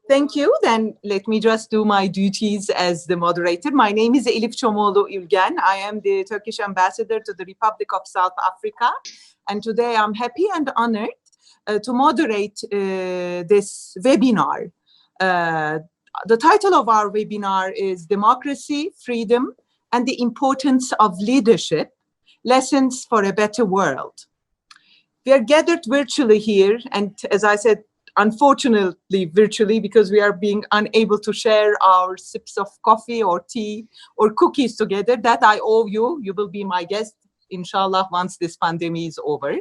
Thank you. Then let me just do my duties as the moderator. My name is Elif Çomoğlu Ülgen. I am the Turkish ambassador to the Republic of South Africa. And today I'm happy and honored to moderate this webinar. The title of our webinar is Democracy, Freedom, and the Importance of Leadership, Lessons for a Better World. We are gathered virtually here, and as I said, unfortunately virtually, because we are being unable to share our sips of coffee or tea or cookies together. That I owe you. You will be my guest, inshallah, once this pandemic is over.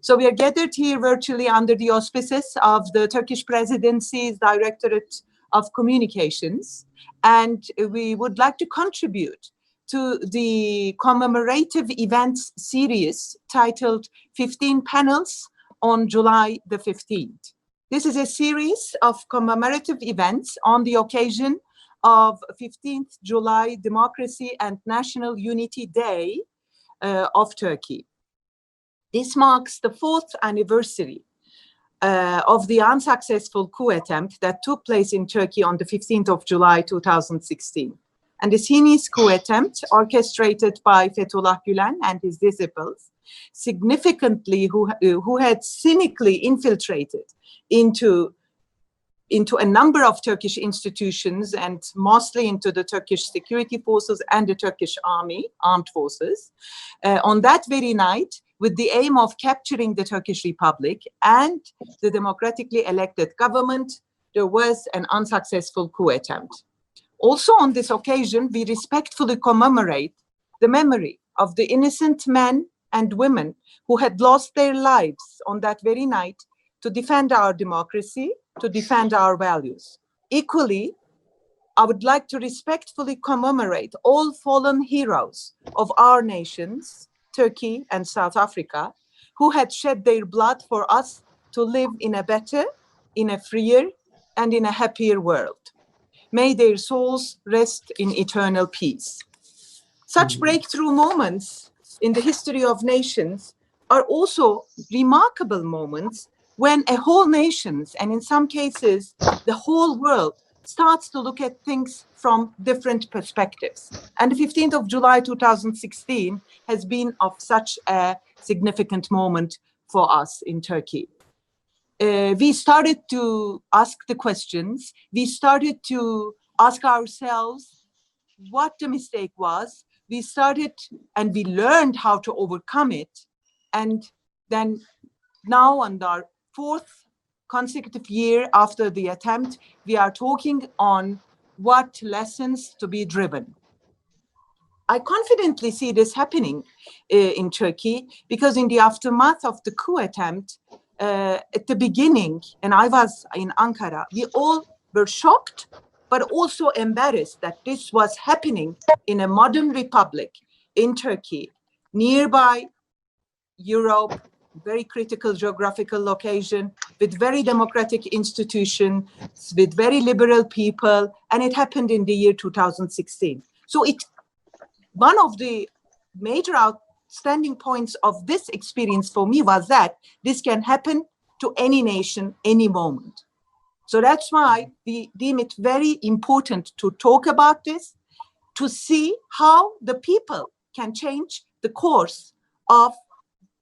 So we are gathered here virtually under the auspices of the Turkish Presidency's Directorate of Communications. And we would like to contribute to the commemorative events series titled 15 Panels on July the 15th. This is a series of commemorative events on the occasion of 15th July Democracy and National Unity Day of Turkey. This marks the 4th anniversary of the unsuccessful coup attempt that took place in Turkey on the 15th of July 2016. And this heinous coup attempt, orchestrated by Fethullah Gülen and his disciples, significantly who had cynically infiltrated into a number of Turkish institutions and mostly into the Turkish security forces and the Turkish armed forces, on that very night, with the aim of capturing the Turkish Republic and the democratically elected government, there was an unsuccessful coup attempt. Also on this occasion, we respectfully commemorate the memory of the innocent men and women who had lost their lives on that very night to defend our democracy, to defend our values. Equally, I would like to respectfully commemorate all fallen heroes of our nations, Turkey and South Africa, who had shed their blood for us to live in a better, in a freer, and in a happier world. May their souls rest in eternal peace. Such breakthrough moments in the history of nations are also remarkable moments when a whole nation, and in some cases, the whole world, starts to look at things from different perspectives. And the 15th of July 2016 has been of such a significant moment for us in Turkey. We started to ask the questions. We started to ask ourselves what the mistake was. We started and we learned how to overcome it. And then now on our 4th consecutive year after the attempt, we are talking on what lessons to be driven. I confidently see this happening in Turkey because in the aftermath of the coup attempt, at the beginning, and I was in Ankara, we all were shocked, but also embarrassed that this was happening in a modern republic in Turkey, nearby Europe, very critical geographical location, with very democratic institutions, with very liberal people, and it happened in the year 2016. So one of the major outstanding points of this experience for me was that this can happen to any nation, any moment. So that's why we deem it very important to talk about this, to see how the people can change the course of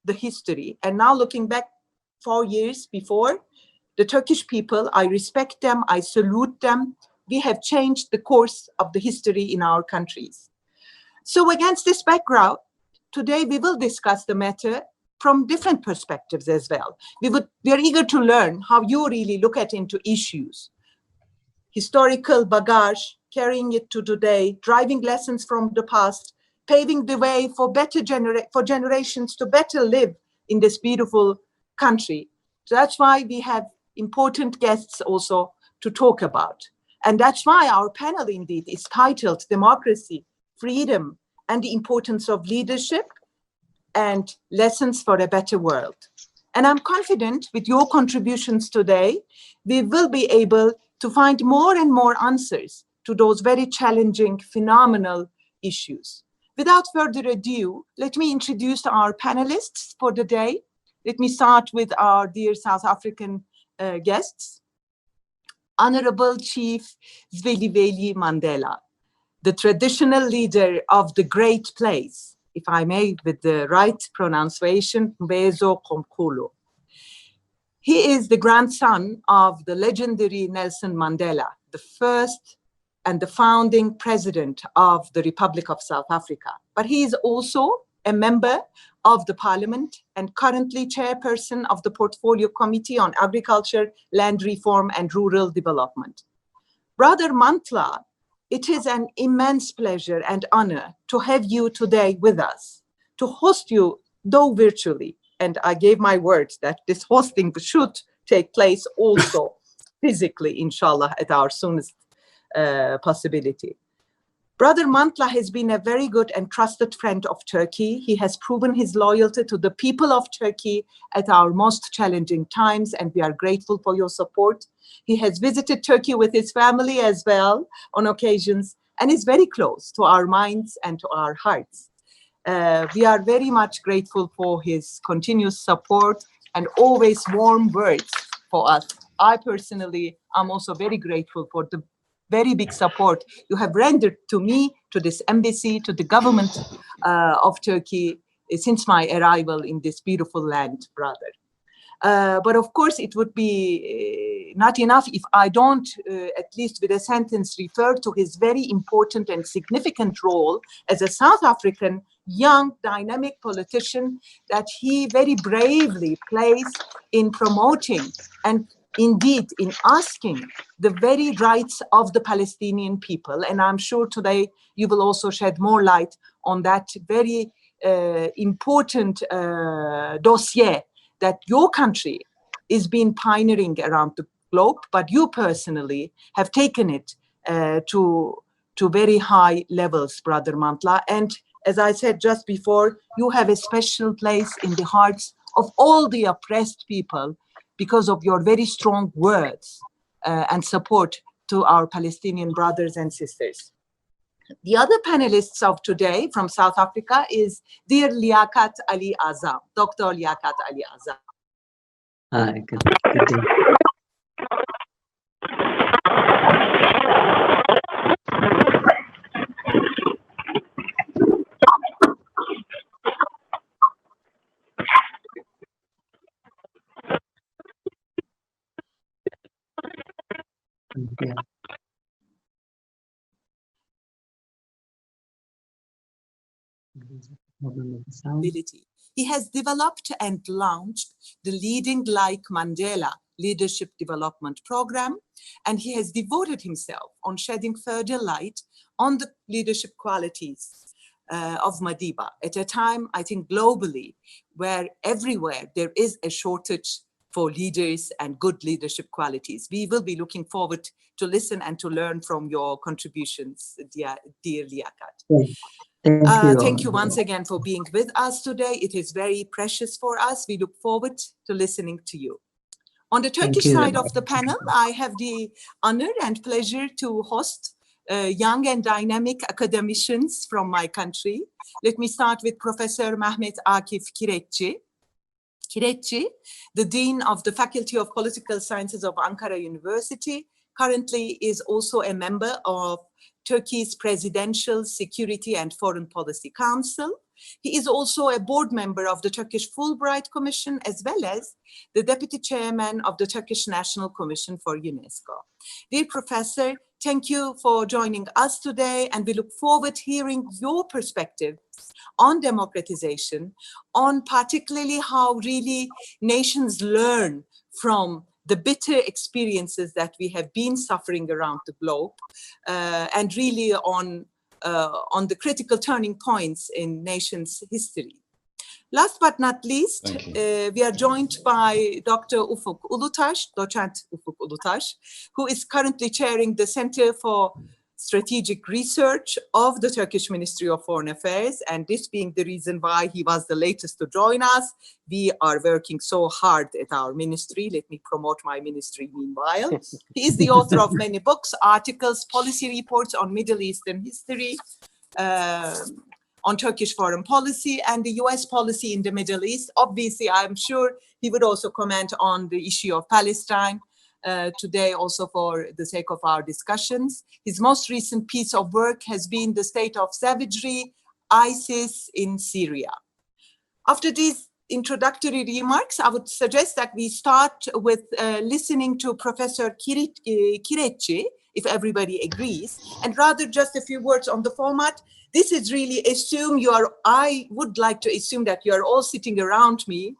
the history. And now looking back 4 years before, the Turkish people, I respect them, I salute them. We have changed the course of the history in our countries. So against this background, today we will discuss the matter from different perspectives as well. We are eager to learn how you really look into issues. Historical bagage, carrying it to today, driving lessons from the past, paving the way for for generations to better live in this beautiful country. So that's why we have important guests also to talk about. And that's why our panel indeed is titled Democracy, Freedom, and the Importance of Leadership and Lessons for a Better World. And I'm confident with your contributions today, we will be able to find more and more answers to those very challenging, phenomenal issues. Without further ado, let me introduce our panelists for the day. Let me start with our dear South African guests. Honorable Chief Zwelivelile Mandela, the traditional leader of the great place, if I may, with the right pronunciation, Mvezo Komkhulu. He is the grandson of the legendary Nelson Mandela, the first and the founding president of the Republic of South Africa. But he is also a member of the parliament and currently chairperson of the Portfolio Committee on Agriculture, Land Reform and Rural Development. Brother Mantla, it is an immense pleasure and honor to have you today with us, to host you, though virtually. And I gave my word that this hosting should take place also physically, inshallah, at our soonest possibility. Brother Mantla has been a very good and trusted friend of Turkey. He has proven his loyalty to the people of Turkey at our most challenging times, and we are grateful for your support. He has visited Turkey with his family as well on occasions, and is very close to our minds and to our hearts. We are very much grateful for his continuous support and always warm words for us. I personally am also very grateful for the very big support you have rendered to me, to this embassy, to the government of Turkey since my arrival in this beautiful land, brother. But of course, it would be not enough if I don't, at least with a sentence, refer to his very important and significant role as a South African young, dynamic politician that he very bravely plays in promoting and indeed in asking the very rights of the Palestinian people. And I'm sure today you will also shed more light on that very important dossier that your country is been pioneering around the globe, but you personally have taken it to very high levels, Brother Mantla. And as I said just before, you have a special place in the hearts of all the oppressed people because of your very strong words and support to our Palestinian brothers and sisters. The other panelists of today from South Africa is dear Liaquat Ali Azam, Dr. Liaquat Ali Azam. Hi, good day. Yeah. He has developed and launched the Leading Like Mandela Leadership Development Program, and he has devoted himself on shedding further light on the leadership qualities of Madiba at a time, I think, globally, where everywhere there is a shortage for leaders and good leadership qualities. We will be looking forward to listen and to learn from your contributions, dear Liaquat. Thank you once again for being with us today. It is very precious for us. We look forward to listening to you. On the Turkish side of the panel, I have the honor and pleasure to host young and dynamic academicians from my country. Let me start with Professor Mehmet Akif Kireççi. Kireççi, the Dean of the Faculty of Political Sciences of Ankara University, currently is also a member of Turkey's Presidential Security and Foreign Policy Council. He is also a board member of the Turkish Fulbright Commission, as well as the deputy chairman of the Turkish National Commission for UNESCO. Dear Professor, thank you for joining us today, and we look forward to hearing your perspective on democratization, on particularly how really nations learn from the bitter experiences that we have been suffering around the globe, and really on the critical turning points in nations' history. Last but not least, we are joined by Dr. Ufuk Ulutaş, Docent Ufuk Ulutaş, who is currently chairing the Center for Strategic Research of the Turkish Ministry of Foreign Affairs, and this being the reason why he was the latest to join us. We are working so hard at our ministry. Let me promote my ministry meanwhile. He is the author of many books, articles, policy reports on Middle Eastern history, on Turkish foreign policy and the US policy in the Middle East. Obviously, I'm sure he would also comment on the issue of Palestine. today also for the sake of our discussions. His most recent piece of work has been The State of Savagery, ISIS in Syria. After these introductory remarks, I would suggest that we start with listening to Professor Kireçi, if everybody agrees, and rather just a few words on the format. This is really I would like to assume that you are all sitting around me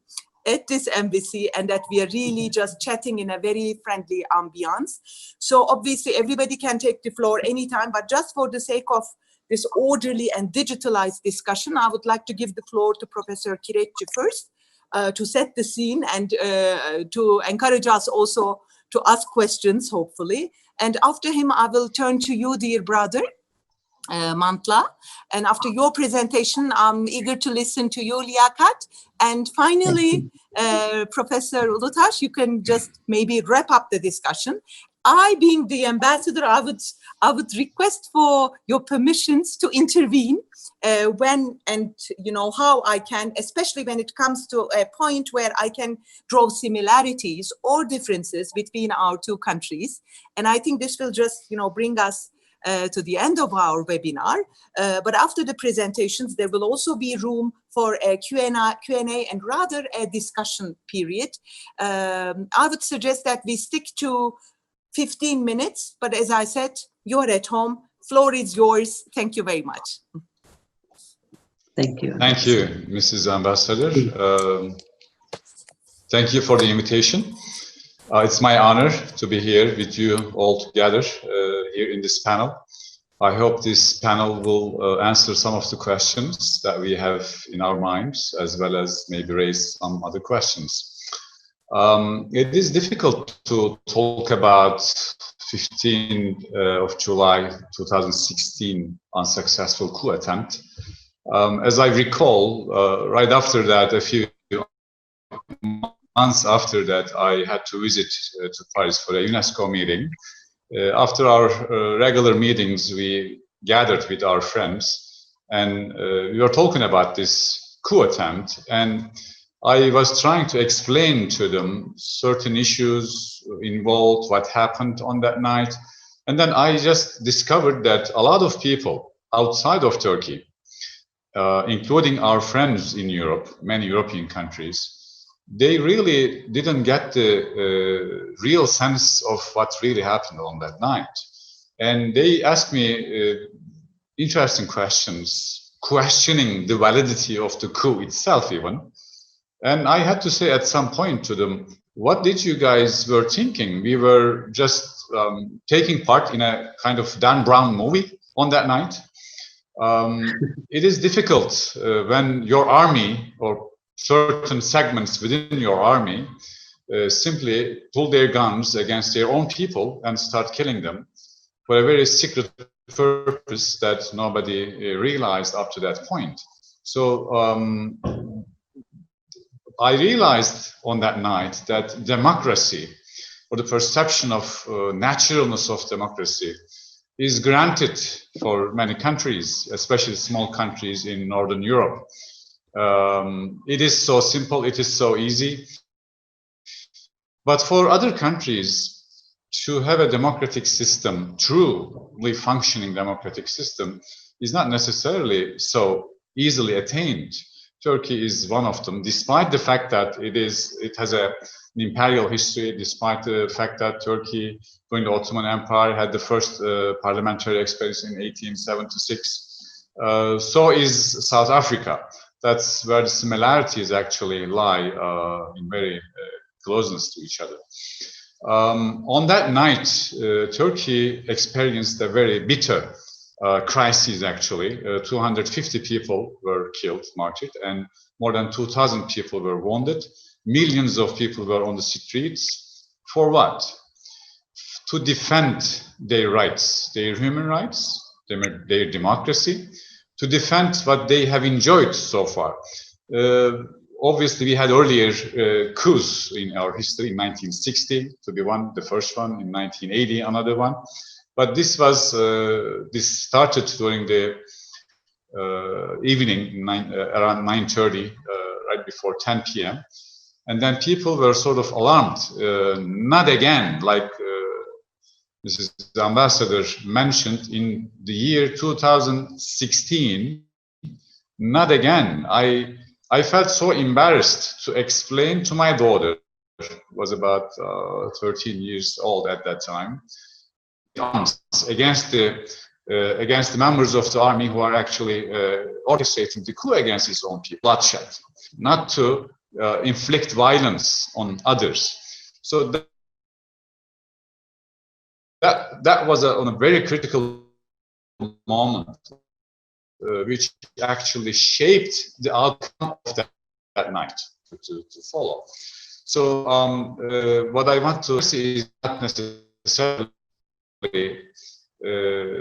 at this embassy and that we are really just chatting in a very friendly ambiance. So obviously everybody can take the floor anytime, but just for the sake of this orderly and digitalized discussion, I would like to give the floor to Professor Kireçi first to set the scene and to encourage us also to ask questions, hopefully. And after him, I will turn to you, dear brother, Mantla. And after your presentation, I'm eager to listen to you, Liaquat. And finally, Professor Ulutaş, you can just maybe wrap up the discussion. I, being the ambassador, I would request for your permissions to intervene when and how I can, especially when it comes to a point where I can draw similarities or differences between our two countries. And I think this will just bring us to the end of our webinar. But after the presentations, there will also be room for a Q&A and rather a discussion period. I would suggest that we stick to 15 minutes, but as I said, you're at home. Floor is yours. Thank you very much. Thank you. Thank you, Mrs. Ambassador. Thank you for the invitation. It's my honor to be here with you all together here in this panel. I hope this panel will answer some of the questions that we have in our minds, as well as maybe raise some other questions. It is difficult to talk about 15th of July 2016 unsuccessful coup attempt. As I recall, right after that, a few months after that, I had to visit to Paris for a UNESCO meeting. After our regular meetings, we gathered with our friends and we were talking about this coup attempt, and I was trying to explain to them certain issues involved, what happened on that night. And then I just discovered that a lot of people outside of Turkey, including our friends in Europe, many European countries, they really didn't get the real sense of what really happened on that night. And they asked me interesting questions, questioning the validity of the coup itself even. And I had to say at some point to them, what did you guys were thinking? We were just taking part in a kind of Dan Brown movie on that night. It is difficult when your army or certain segments within your army simply pull their guns against their own people and start killing them for a very secret purpose that nobody realized up to that point. So I realized on that night that democracy, or the perception of naturalness of democracy, is granted for many countries, especially small countries in Northern Europe. It is so simple, it is so easy. But for other countries, to have a democratic system, truly functioning democratic system, is not necessarily so easily attained. Turkey is one of them, despite the fact that it has an imperial history, despite the fact that Turkey, during the Ottoman Empire, had the first parliamentary experience in 1876. So is South Africa. That's where the similarities actually lie in very closeness to each other. On that night, Turkey experienced a very bitter crisis, actually. 250 people were killed, martyred, and more than 2,000 people were wounded. Millions of people were on the streets. For what? To defend their rights, their human rights, their democracy, to defend what they have enjoyed so far. Obviously, we had earlier coups in our history, in 1960 to be one, the first one, in 1980, another one. But this started during the evening, around 9:30, right before 10 p.m. And then people were sort of alarmed. Not again, like Mrs. Ambassador mentioned, in the year 2016, not again. I felt so embarrassed to explain to my daughter, was about 13 years old at that time, against the members of the army who are actually orchestrating the coup against his own people, bloodshed, not to inflict violence on others. So that was on a very critical moment, which actually shaped the outcome of that night to follow. So what I want to see is not necessarily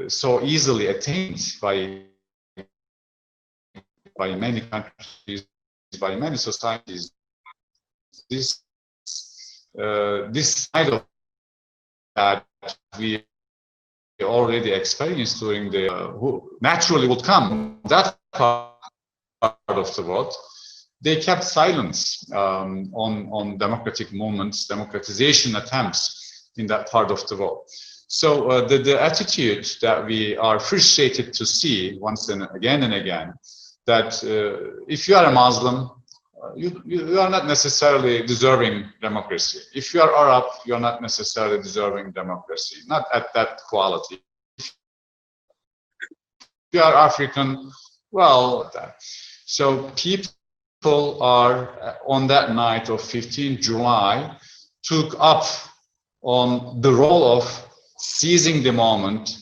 so easily attained by many countries, by many societies. This side of that we already experienced during the who naturally would come that part of the world. They kept silence on democratic movements, democratization attempts in that part of the world. So the attitude that we are frustrated to see once and again, that if you are a Muslim, you are not necessarily deserving democracy. If you are Arab, you are not necessarily deserving democracy, not at that quality. If you are African, well, so people are on that night of 15 July took up on the role of seizing the moment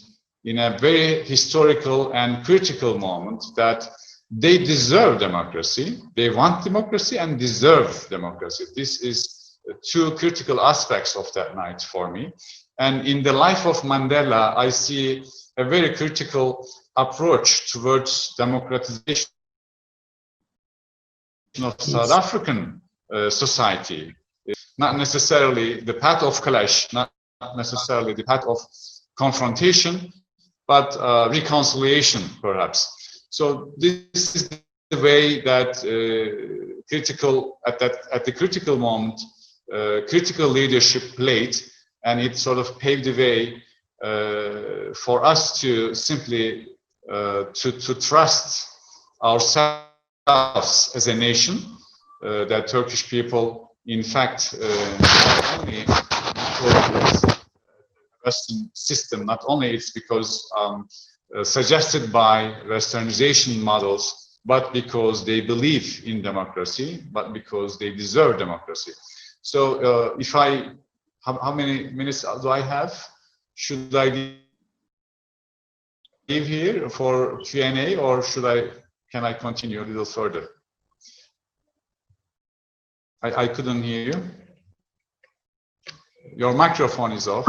in a very historical and critical moment, that they deserve democracy, they want democracy and deserve democracy. This is two critical aspects of that night for me. And in the life of Mandela, I see a very critical approach towards democratization of South African society. Not necessarily the path of clash, not necessarily the path of confrontation, but reconciliation, perhaps. So this is the way that at the critical moment, critical leadership played, and it sort of paved the way for us to simply to trust ourselves as a nation, that Turkish people, in fact, not only because the Western system, not only it's because suggested by Westernization models, but because they believe in democracy, but because they deserve democracy. So if how many minutes do I have? Should I leave here for Q&A, or can I continue a little further? I couldn't hear you. Your microphone is off.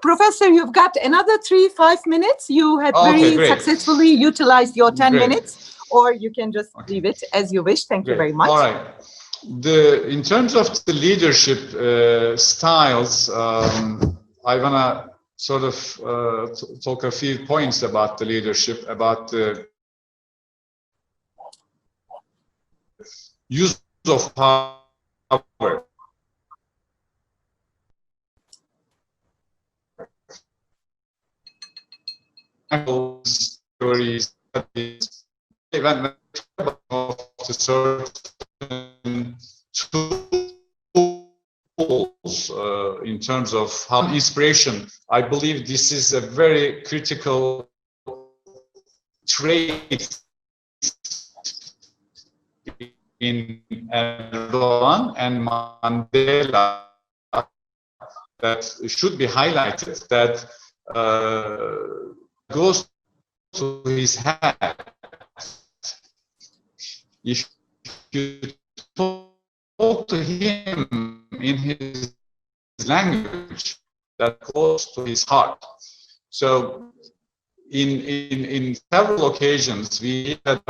Professor, you've got another 3-5 minutes. You had very successfully utilized your 10 minutes, or you can just leave it as you wish. Thank you very much. All right. In terms of the leadership styles, I want to sort of talk a few points about the leadership, about the use of power. Stories event of the certain tools in terms of how inspiration. I believe this is a very critical trait in Erdogan and Mandela that should be highlighted, that goes to his head. If you talk to him in his language, that goes to his heart. So in several occasions, we had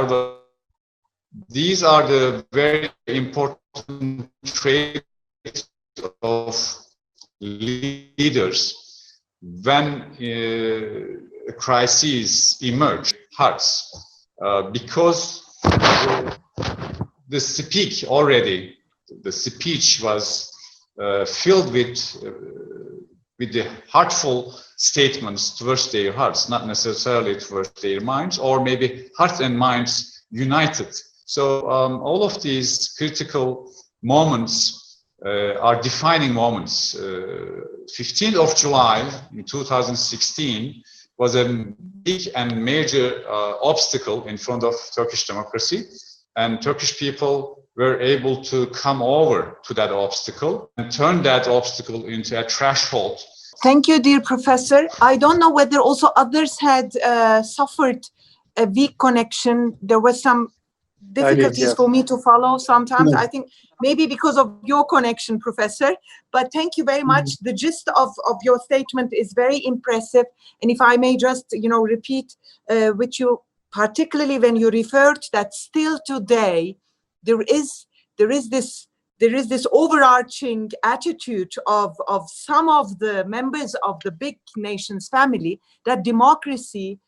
these are the very important traits of leaders when crises emerge, hearts, because the speak already the speech was filled with the heartful statements towards their hearts, not necessarily towards their minds, or maybe hearts and minds united. So all of these critical moments are defining moments. 15th of July in 2016 was a big and major obstacle in front of Turkish democracy, and Turkish people were able to come over to that obstacle and turn that obstacle into a threshold. Thank you, dear Professor. I don't know whether also others had suffered a weak connection. There was some difficulties for me to follow sometimes. I think maybe because of your connection, Professor, but thank you very much. The gist of your statement is very impressive. And if I may just, repeat with you, particularly when you referred that still today, there is this overarching attitude of some of the members of the big nations family that democracy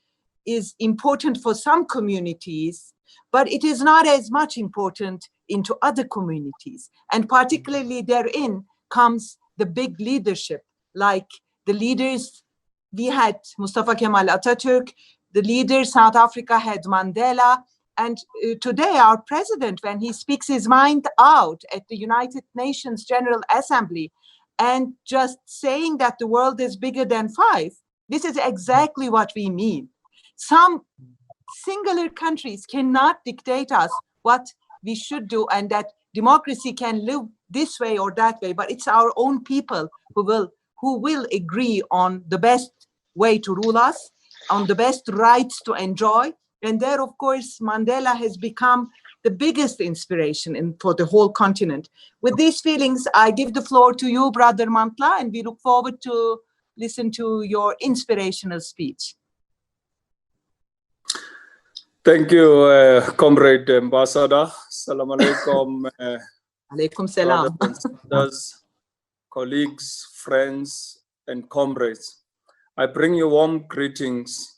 is important for some communities, but it is not as much important into other communities. And particularly therein comes the big leadership, like the leaders, we had Mustafa Kemal Atatürk, the leaders, South Africa had Mandela, and today our president, when he speaks his mind out at the United Nations General Assembly and just saying that the world is bigger than 5, this is exactly what we mean. Some singular countries cannot dictate us what we should do, and that democracy can live this way or that way, but it's our own people who will agree on the best way to rule us, on the best rights to enjoy. And there, of course, Mandela has become the biggest inspiration for the whole continent. With these feelings, I give the floor to you, Brother Mantla, and we look forward to listen to your inspirational speech. Thank you, Comrade Ambassador. Salam alaikum. Alaikum salam. Brothers, colleagues, friends, and comrades. I bring you warm greetings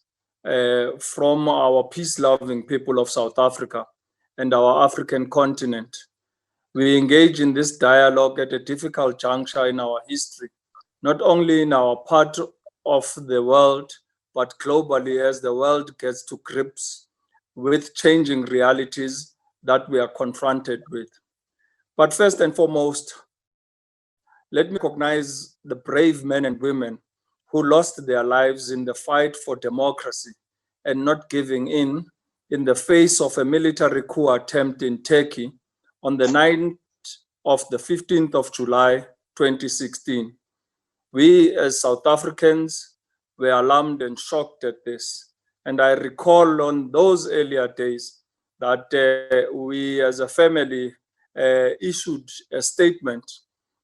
from our peace-loving people of South Africa and our African continent. We engage in this dialogue at a difficult juncture in our history, not only in our part of the world, but globally as the world gets to grips with changing realities that we are confronted with. But first and foremost, let me recognize the brave men and women who lost their lives in the fight for democracy and not giving in the face of a military coup attempt in Turkey on the 9th of the 15th of July, 2016. We as South Africans were alarmed and shocked at this. And I recall on those earlier days that we as a family issued a statement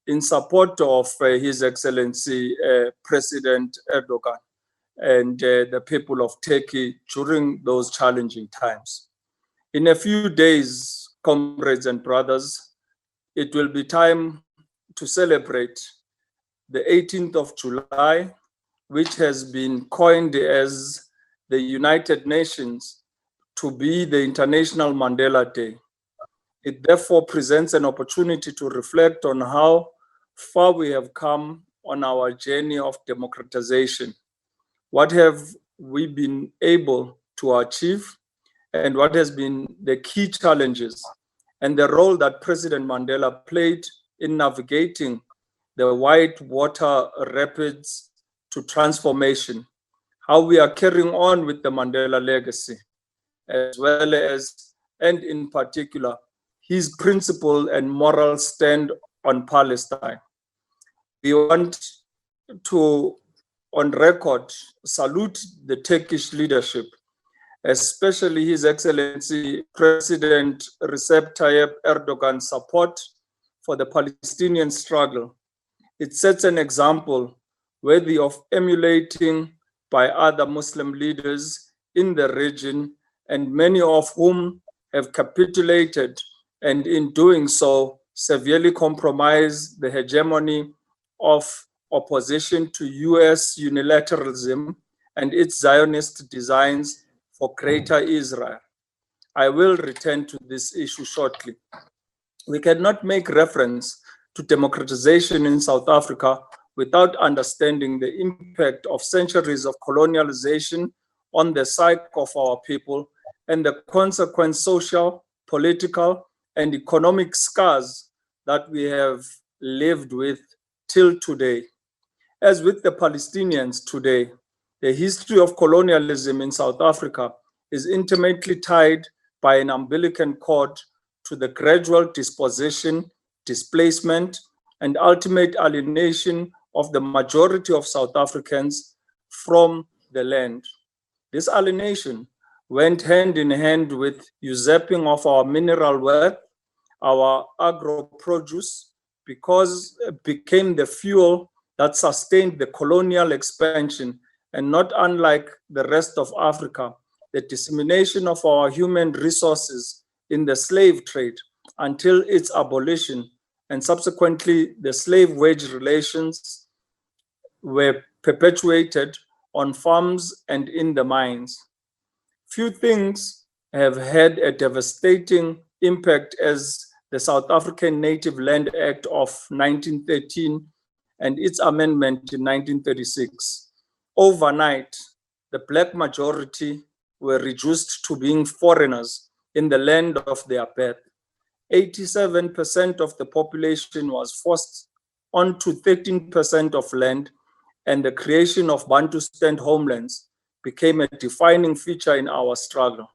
in support of His Excellency President Erdogan and the people of Turkey during those challenging times. In a few days, comrades and brothers, it will be time to celebrate the 18th of July, which has been coined as the United Nations to be the International Mandela Day. It therefore presents an opportunity to reflect on how far we have come on our journey of democratization. What have we been able to achieve, and what has been the key challenges, and the role that President Mandela played in navigating the white water rapids to transformation, how we are carrying on with the Mandela legacy, as well as, and in particular, his principle and moral stand on Palestine. We want to, on record, salute the Turkish leadership, especially His Excellency President Recep Tayyip Erdogan's support for the Palestinian struggle. It sets an example worthy of emulating by other Muslim leaders in the region, and many of whom have capitulated and in doing so severely compromise the hegemony of opposition to US unilateralism and its Zionist designs for Greater Israel. I will return to this issue shortly. We cannot make reference to democratization in South Africa without understanding the impact of centuries of colonialization on the psyche of our people and the consequent social, political, and economic scars that we have lived with till today. As with the Palestinians today, the history of colonialism in South Africa is intimately tied by an umbilical cord to the gradual dispossession, displacement, and ultimate alienation of the majority of South Africans from the land. This alienation went hand in hand with usurping of our mineral wealth, our agro-produce, because it became the fuel that sustained the colonial expansion, and not unlike the rest of Africa, the dissemination of our human resources in the slave trade until its abolition, and subsequently the slave wage relations were perpetuated on farms and in the mines. Few things have had a devastating impact as the South African Native Land Act of 1913 and its amendment in 1936. Overnight, the Black majority were reduced to being foreigners in the land of their birth. 87% of the population was forced onto 13% of land, and the creation of Bantustan homelands became a defining feature in our struggle.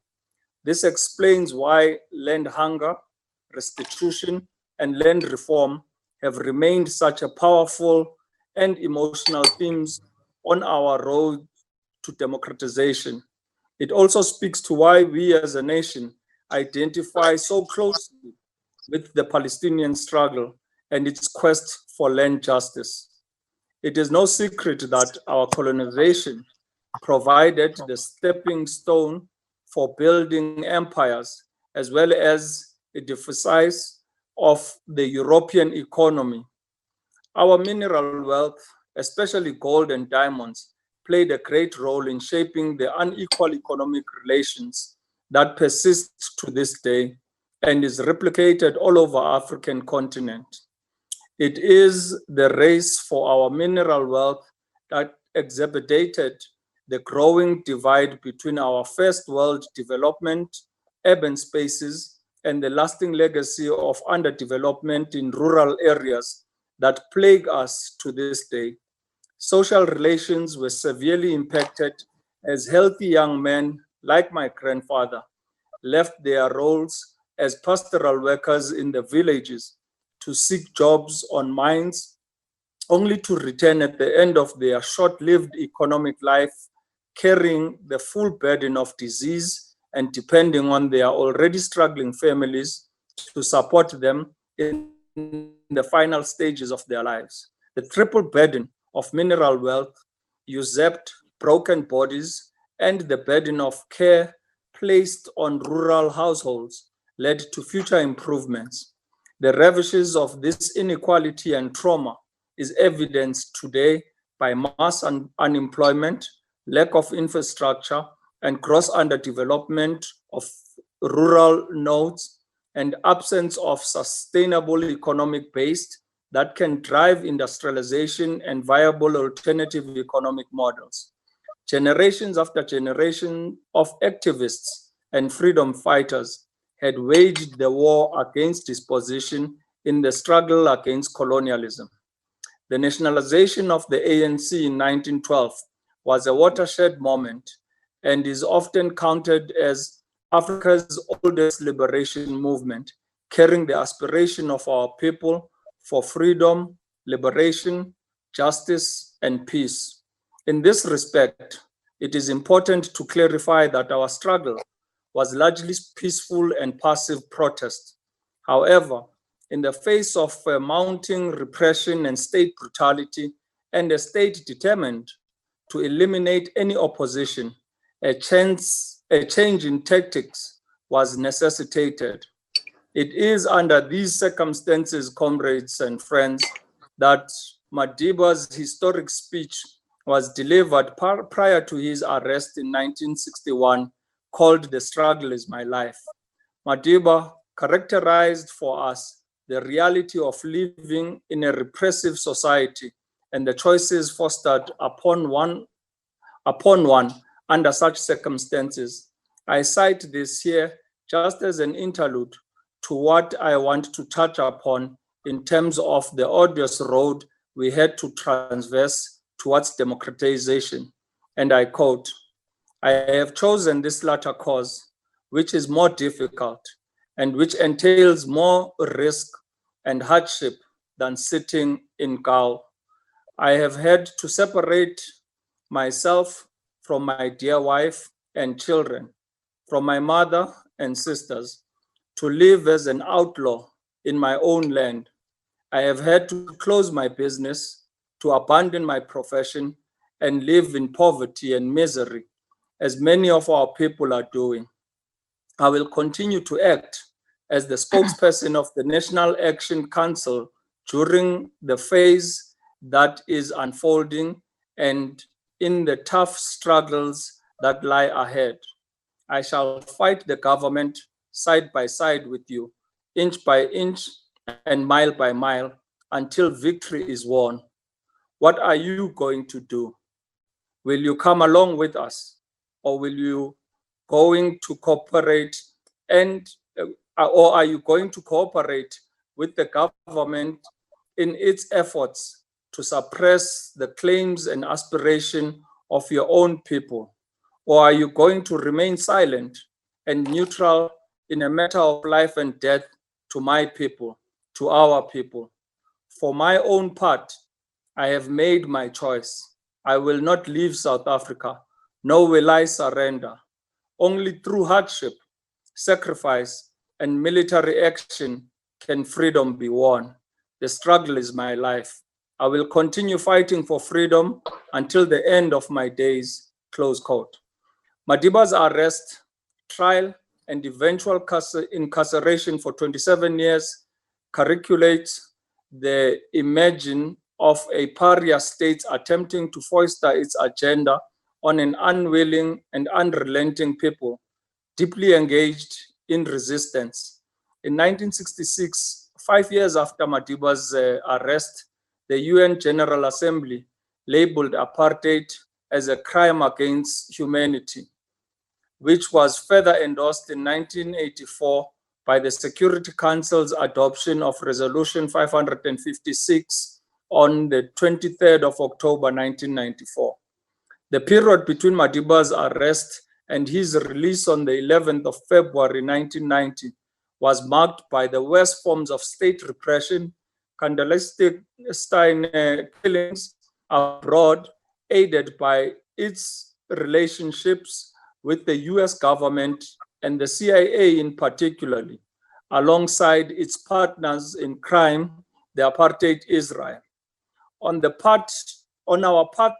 This explains why land hunger, restitution, and land reform have remained such a powerful and emotional themes on our road to democratization. It also speaks to why we as a nation identify so closely with the Palestinian struggle and its quest for land justice. It is no secret that our colonization provided the stepping stone for building empires, as well as a deficit of the European economy. Our mineral wealth, especially gold and diamonds, played a great role in shaping the unequal economic relations that persist to this day and is replicated all over African continent. It is the race for our mineral wealth that exacerbated the growing divide between our first world development, urban spaces, and the lasting legacy of underdevelopment in rural areas that plague us to this day. Social relations were severely impacted as healthy young men, like my grandfather, left their roles as pastoral workers in the villages to seek jobs on mines, only to return at the end of their short-lived economic life, carrying the full burden of disease and depending on their already struggling families to support them in the final stages of their lives. The triple burden of mineral wealth, usurped broken bodies, and the burden of care placed on rural households led to future improvements. The ravages of this inequality and trauma is evidenced today by mass unemployment, lack of infrastructure, and gross underdevelopment of rural nodes, and absence of sustainable economic base that can drive industrialization and viable alternative economic models. Generations after generation of activists and freedom fighters had waged the war against dispossession in the struggle against colonialism. The nationalization of the ANC in 1912 was a watershed moment and is often counted as Africa's oldest liberation movement, carrying the aspiration of our people for freedom, liberation, justice, and peace. In this respect, it is important to clarify that our struggle was largely peaceful and passive protest. However, in the face of mounting repression and state brutality, and a state determined to eliminate any opposition, a change in tactics was necessitated. It is under these circumstances, comrades and friends, that Madiba's historic speech was delivered prior to his arrest in 1961, called "The Struggle is My Life." Madiba characterized for us the reality of living in a repressive society and the choices fostered upon one under such circumstances. I cite this here just as an interlude to what I want to touch upon in terms of the arduous road we had to traverse towards democratization. And I quote, "I have chosen this latter cause, which is more difficult and which entails more risk and hardship than sitting in gaol. I have had to separate myself from my dear wife and children, from my mother and sisters, to live as an outlaw in my own land. I have had to close my business, to abandon my profession, and live in poverty and misery, as many of our people are doing. I will continue to act as the spokesperson of the National Action Council during the phase that is unfolding and in the tough struggles that lie ahead. I shall fight the government side by side with you, inch by inch and mile by mile, until victory is won. What are you going to do? Will you come along with us, or will you going to cooperate or are you going to cooperate with the government in its efforts to suppress the claims and aspiration of your own people? Or are you going to remain silent and neutral in a matter of life and death to my people, to our people? For my own part, I have made my choice. I will not leave South Africa, nor will I surrender. Only through hardship, sacrifice, and military action can freedom be won. The struggle is my life. I will continue fighting for freedom until the end of my days, close quote. Madiba's arrest, trial, and eventual incarceration for 27 years calculates the imagine of a pariah state attempting to foster its agenda on an unwilling and unrelenting people, deeply engaged in resistance. In 1966, 5 years after Madiba's arrest, the UN General Assembly labeled apartheid as a crime against humanity, which was further endorsed in 1984 by the Security Council's adoption of Resolution 556 on the 23rd of October 1994. The period between Madiba's arrest and his release on the 11th of February 1990 was marked by the worst forms of state repression, clandestine killings abroad, aided by its relationships with the US government and the CIA in particularly, alongside its partners in crime, the apartheid Israel. On our path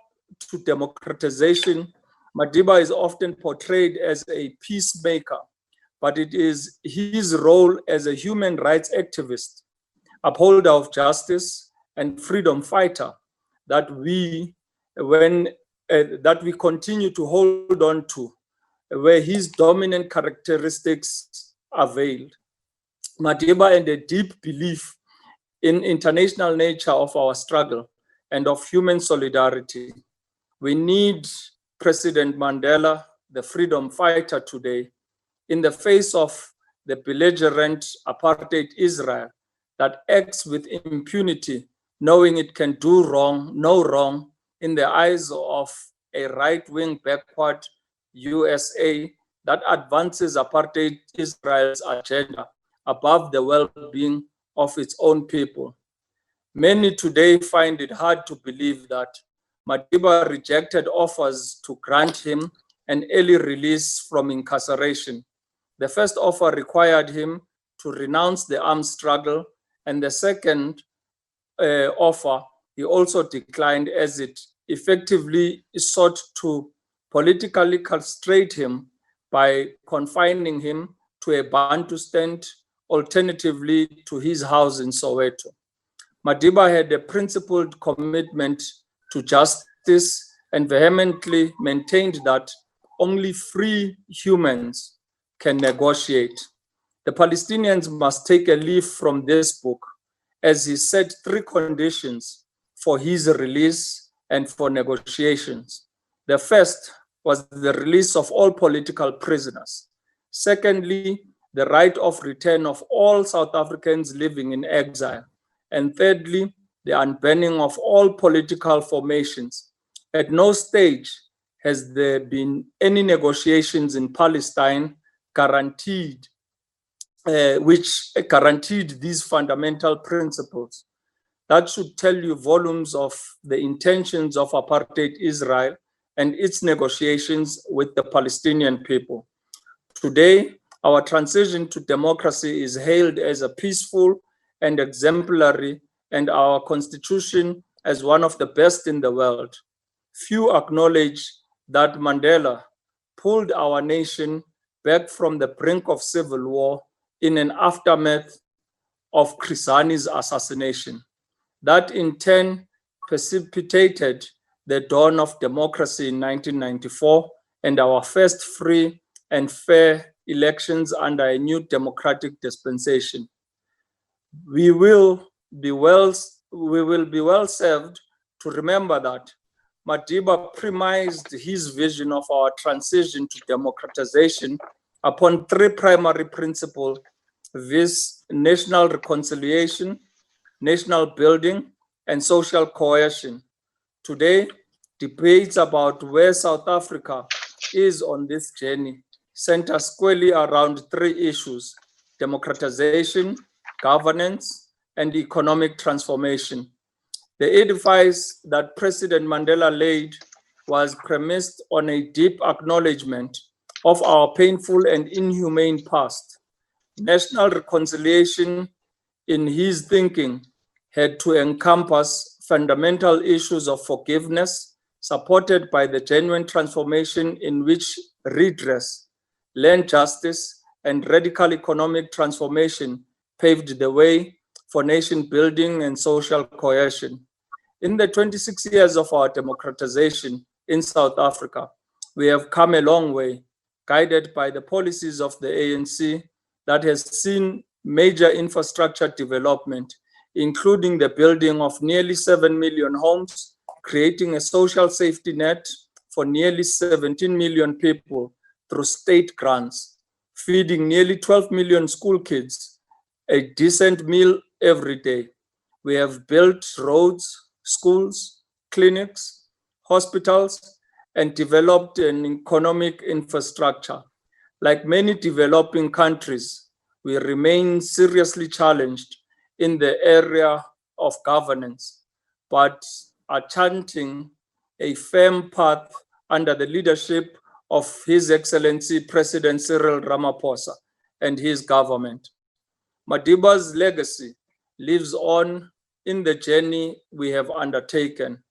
to democratization, Madiba is often portrayed as a peacemaker, but it is his role as a human rights activist, upholder of justice, and freedom fighter that we continue to hold on to, where his dominant characteristics are veiled. Madiba and a deep belief in international nature of our struggle and of human solidarity. We need President Mandela, the freedom fighter today, in the face of the belligerent apartheid Israel that acts with impunity, knowing it can do no wrong in the eyes of a right-wing backward USA that advances apartheid Israel's agenda above the well-being of its own people. Many today find it hard to believe that Madiba rejected offers to grant him an early release from incarceration. The first offer required him to renounce the armed struggle, and the second offer he also declined, as it effectively sought to politically castrate him by confining him to a Bantustan, alternatively to his house in Soweto. Madiba had a principled commitment to justice and vehemently maintained that only free humans can negotiate. The Palestinians must take a leaf from this book, as he set 3 conditions for his release and for negotiations. The first was the release of all political prisoners. Secondly, the right of return of all South Africans living in exile. And thirdly, the unbanning of all political formations. At no stage has there been any negotiations in Palestine which guaranteed these fundamental principles. That should tell you volumes of the intentions of apartheid Israel and its negotiations with the Palestinian people. Today, our transition to democracy is hailed as a peaceful and exemplary, and our constitution as one of the best in the world. Few acknowledge that Mandela pulled our nation back from the brink of civil war in an aftermath of Chris Hani's assassination. That in turn precipitated the dawn of democracy in 1994 and our first free and fair elections under a new democratic dispensation. We will be well served to remember that Madiba premised his vision of our transition to democratization upon 3 primary principles: viz., national reconciliation, national building, and social cohesion. Today, debates about where South Africa is on this journey center squarely around 3 issues: democratization, governance, and economic transformation. The edifice that President Mandela laid was premised on a deep acknowledgement of our painful and inhumane past. National reconciliation, in his thinking, had to encompass fundamental issues of forgiveness, supported by the genuine transformation in which redress, land justice, and radical economic transformation paved the way for nation building and social cohesion. In the 26 years of our democratization in South Africa, we have come a long way, guided by the policies of the ANC that has seen major infrastructure development, including the building of nearly 7 million homes, creating a social safety net for nearly 17 million people through state grants, feeding nearly 12 million school kids a decent meal every day. We have built roads, schools, clinics, hospitals, and developed an economic infrastructure. Like many developing countries, we remain seriously challenged in the area of governance, but are chanting a firm path under the leadership of His Excellency President Cyril Ramaphosa and his government. Madiba's legacy lives on in the journey we have undertaken.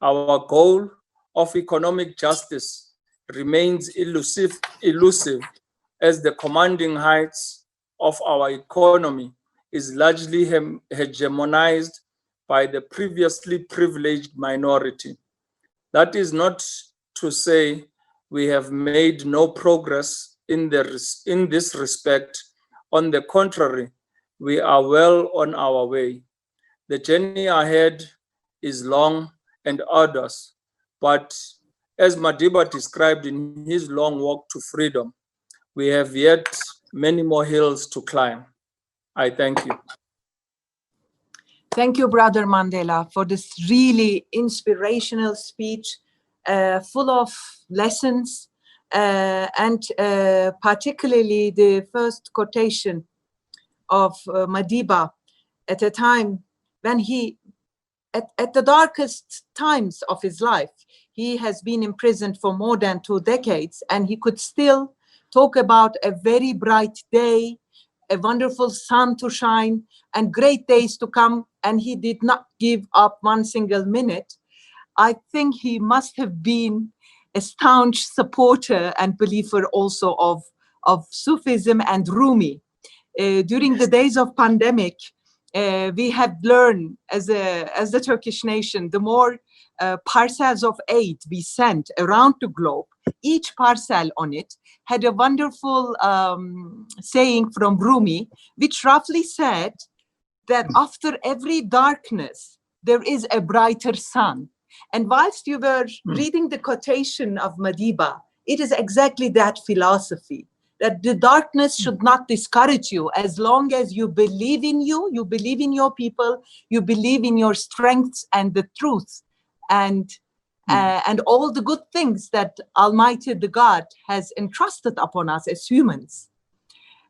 Our goal of economic justice remains elusive as the commanding heights of our economy is largely hegemonized by the previously privileged minority. That is not to say we have made no progress in this respect. On the contrary, we are well on our way. The journey ahead is long and arduous, but as Madiba described in his long walk to freedom, we have yet many more hills to climb. I thank you. Thank you, Brother Mandela, for this really inspirational speech, full of lessons, and particularly the first quotation of Madiba at a time when he, at the darkest times of his life, he has been imprisoned for more than 2 decades, and he could still talk about a very bright day, a wonderful sun to shine, and great days to come, and he did not give up 1 single minute. I think he must have been a staunch supporter and believer also of Sufism and Rumi. During the days of pandemic, we have learned as the Turkish nation, the more parcels of aid we sent around the globe, each parcel on it had a wonderful saying from Rumi, which roughly said that after every darkness, there is a brighter sun. And whilst you were reading the quotation of Madiba, it is exactly that philosophy, that the darkness should not discourage you as long as you believe in you believe in your people, you believe in your strengths and the truth and all the good things that Almighty the God has entrusted upon us as humans.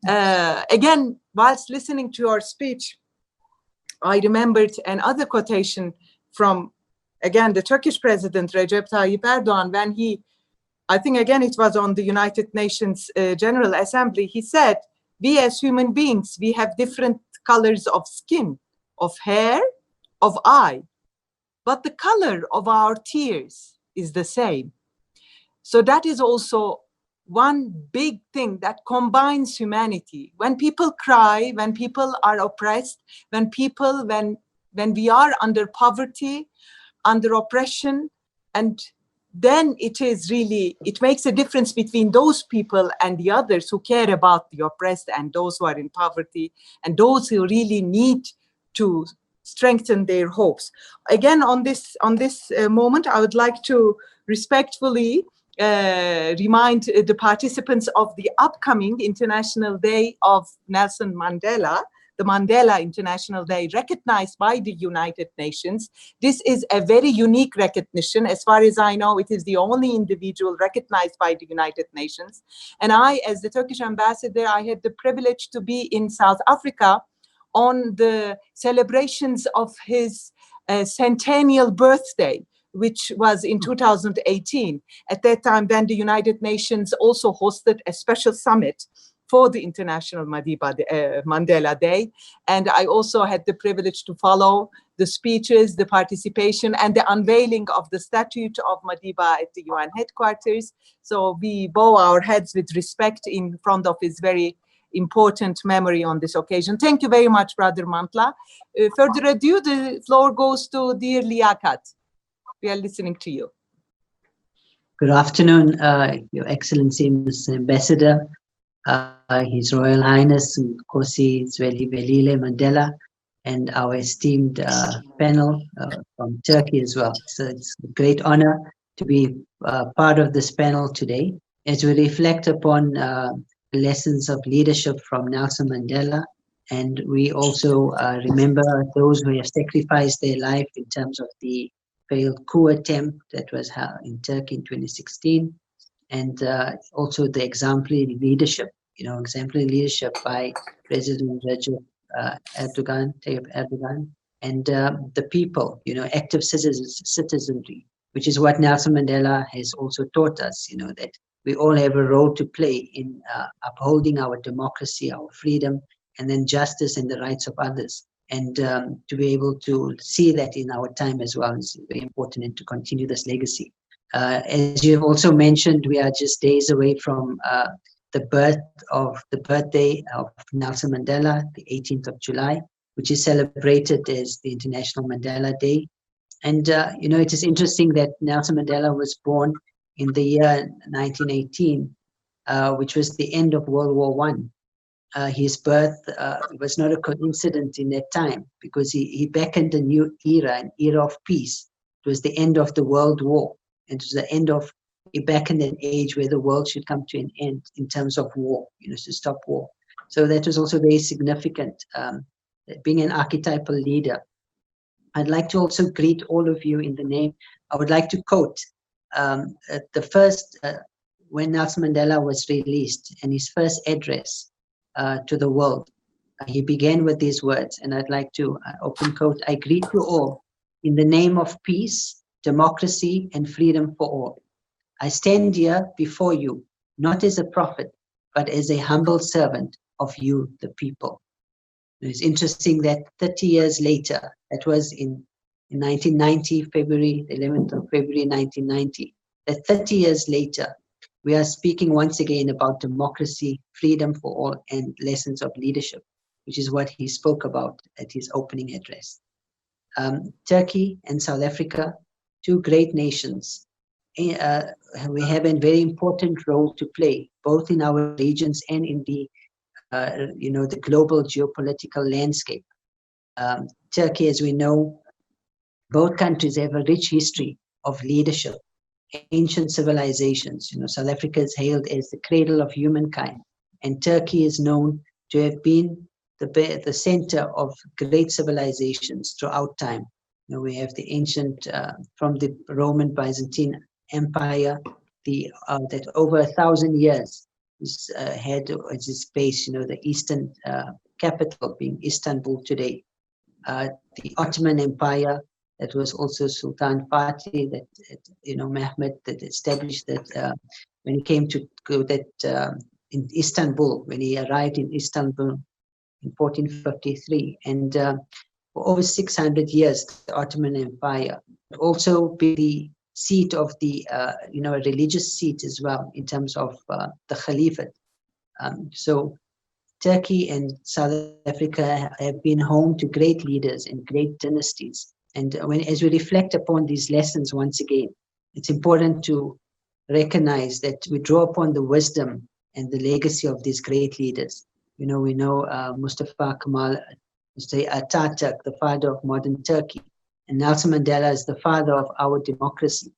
Again, whilst listening to your speech, I remembered another quotation from, again, the Turkish president, Recep Tayyip Erdogan, when he, I think, again, it was on the United Nations General Assembly, he said, we as human beings, we have different colors of skin, of hair, of eye, but the color of our tears is the same. So that is also one big thing that combines humanity. When people cry, when people are oppressed, when we are under poverty, under oppression, and then it makes a difference between those people and the others who care about the oppressed and those who are in poverty and those who really need to strengthen their hopes. Again, on this moment, I would like to respectfully remind the participants of the upcoming International Day of Nelson Mandela, the Mandela International Day, recognized by the United Nations. This is a very unique recognition. As far as I know, it is the only individual recognized by the United Nations. And I, as the Turkish ambassador, I had the privilege to be in South Africa on the celebrations of his centennial birthday, which was in 2018. At that time, then the United Nations also hosted a special summit for the International Mandela Day. And I also had the privilege to follow the speeches, the participation, and the unveiling of the statue of Madiba at the UN headquarters. So we bow our heads with respect in front of his very important memory on this occasion. Thank you very much, Brother Mantla. Further ado, the floor goes to dear Liaquat. We are listening to you. Good afternoon, Your Excellency, Mr. Ambassador, His Royal Highness Nkosi Zweli Mandela, and our esteemed panel from Turkey as well. So it's a great honor to be part of this panel today as we reflect upon lessons of leadership from Nelson Mandela. And we also remember those who have sacrificed their life in terms of the failed coup attempt that was held in Turkey in 2016, and also the exemplary leadership, by President Recep Tayyip Erdogan, and the people, active citizenry, which is what Nelson Mandela has also taught us, that we all have a role to play in upholding our democracy, our freedom, and then justice and the rights of others. And to be able to see that in our time as well is very important, and to continue this legacy. As you have also mentioned, we are just days away from the birthday of Nelson Mandela, the 18th of July, which is celebrated as the International Mandela Day. And, it is interesting that Nelson Mandela was born in the year 1918, which was the end of World War I. His birth was not a coincidence in that time, because he beckoned a new era, an era of peace. It was the end of the World War, and it was the end of, he beckoned an age where the world should come to an end in terms of war, to stop war. So that was also very significant, being an archetypal leader. I'd like to also greet all of you in the name. I would like to quote the first, when Nelson Mandela was released, and his first address to the world. He began with these words, and I'd like to open quote, "I greet you all in the name of peace, democracy, and freedom for all. I stand here before you, not as a prophet, but as a humble servant of you, the people." It's interesting that 30 years later, that was in 1990, February, the 11th of February, 1990, that 30 years later, we are speaking once again about democracy, freedom for all, and lessons of leadership, which is what he spoke about at his opening address. Turkey and South Africa, two great nations. We have a very important role to play, both in our regions and in the the global geopolitical landscape. Turkey, as we know, both countries have a rich history of leadership, ancient civilizations. South Africa is hailed as the cradle of humankind, and Turkey is known to have been the center of great civilizations throughout time. We have the ancient, from the Roman Byzantine Empire, that over 1,000 years had as its base, the eastern capital being Istanbul today. The Ottoman Empire, that was also Sultan Fatih, that Mehmed, that established that when he came to go in Istanbul, when he arrived in Istanbul in 1453, and for over 600 years, the Ottoman Empire also be the seat of the a religious seat as well in terms of the Caliphate. So Turkey and South Africa have been home to great leaders and great dynasties. And as we reflect upon these lessons once again, it's important to recognize that we draw upon the wisdom and the legacy of these great leaders. We know Mustafa Kemal Atatürk, the father of modern Turkey, and Nelson Mandela is the father of our democracy.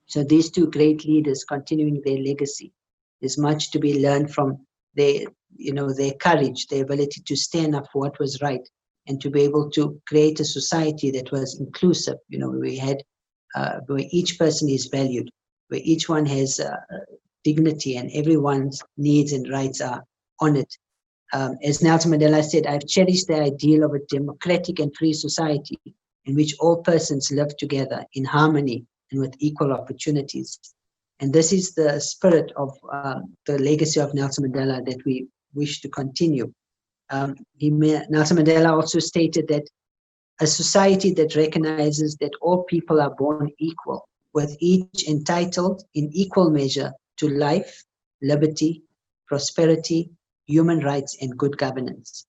So these two great leaders continuing their legacy, there's much to be learned from their courage, their ability to stand up for what was right, and to be able to create a society that was inclusive. We had where each person is valued, where each one has dignity, and everyone's needs and rights are honored. As Nelson Mandela said, I've cherished the ideal of a democratic and free society in which all persons live together in harmony and with equal opportunities. And this is the spirit of the legacy of Nelson Mandela that we wish to continue. Nelson Mandela also stated that a society that recognizes that all people are born equal, with each entitled in equal measure to life, liberty, prosperity, human rights, and good governance.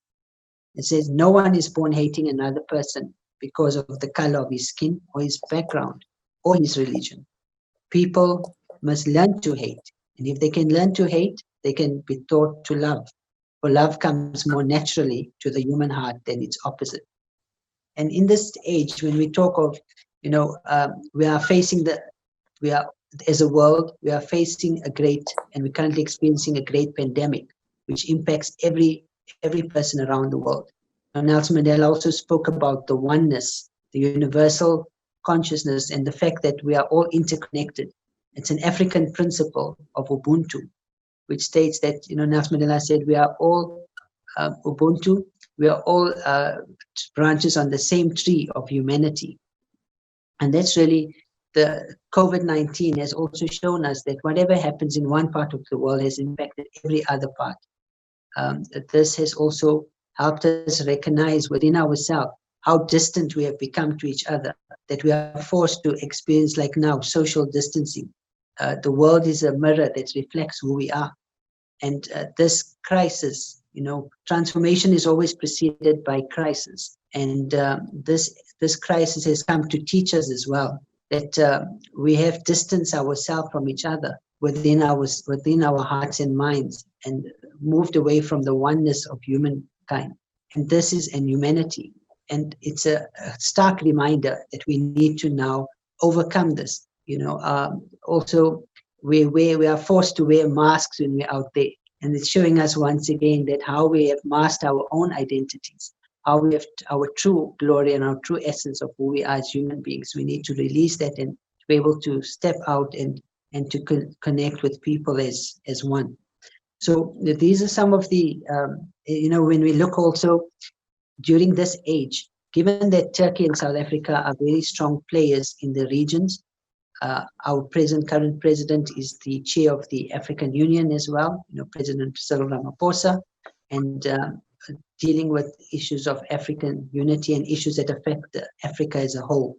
It says no one is born hating another person because of the color of his skin or his background or his religion. People must learn to hate, and if they can learn to hate, they can be taught to love, for love comes more naturally to the human heart than its opposite. And in this age, when we talk of, as a world, we are facing and we're currently experiencing a great pandemic, which impacts every person around the world. Now, Nelson Mandela also spoke about the oneness, the universal consciousness, and the fact that we are all interconnected. It's an African principle of Ubuntu, which states that, Nelson Mandela said, we are all Ubuntu, we are all branches on the same tree of humanity. And that's really, the COVID-19 has also shown us that whatever happens in one part of the world has impacted every other part. This has also helped us recognize within ourselves how distant we have become to each other, that we are forced to experience, like now, social distancing. The world is a mirror that reflects who we are. And this crisis, transformation is always preceded by crisis. And this crisis has come to teach us as well that we have distanced ourselves from each other within our hearts and minds, and moved away from the oneness of humankind. And this is in humanity. And it's a stark reminder that we need to now overcome this. Also, we are forced to wear masks when we're out there. And it's showing us once again that how we have masked our own identities, how we have our true glory and our true essence of who we are as human beings. We need to release that and to be able to step out and to connect with people as one. So these are some of the, when we look also during this age, given that Turkey and South Africa are very strong players in the regions, our current president is the chair of the African Union as well, President Cyril Ramaphosa, and dealing with issues of African unity and issues that affect Africa as a whole.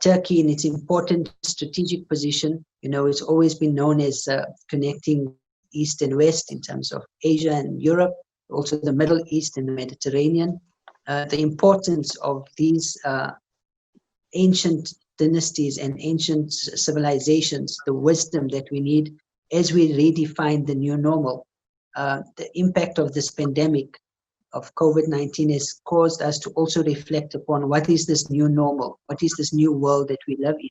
Turkey, in its important strategic position, it's always been known as connecting East and West in terms of Asia and Europe, also the Middle East and the Mediterranean. The importance of these ancient dynasties and ancient civilizations, the wisdom that we need as we redefine the new normal. The impact of this pandemic of COVID-19 has caused us to also reflect upon what is this new normal, what is this new world that we live in,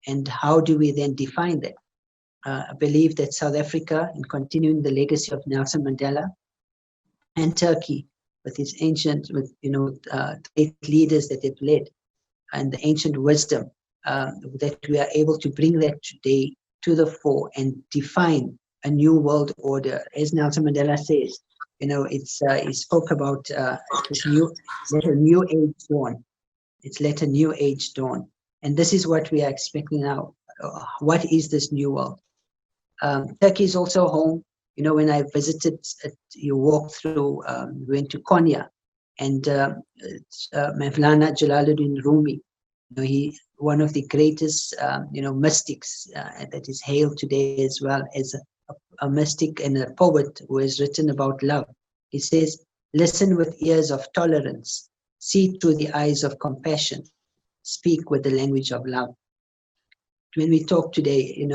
and how do we then define that? I believe that South Africa, in continuing the legacy of Nelson Mandela, and Turkey, with its ancient, great leaders that they've led, and the ancient wisdom, that we are able to bring that today to the fore and define a new world order. As Nelson Mandela says, he spoke about this let a new age dawn. It's let a new age dawn. And this is what we are expecting now. What is this new world? Turkey is also home. When I visited, you walk through, we went to Konya, and Mevlana Jalaluddin Rumi, he one of the greatest, mystics that is hailed today as well as a mystic and a poet who has written about love. He says, listen with ears of tolerance, see through the eyes of compassion, speak with the language of love. When we talk today,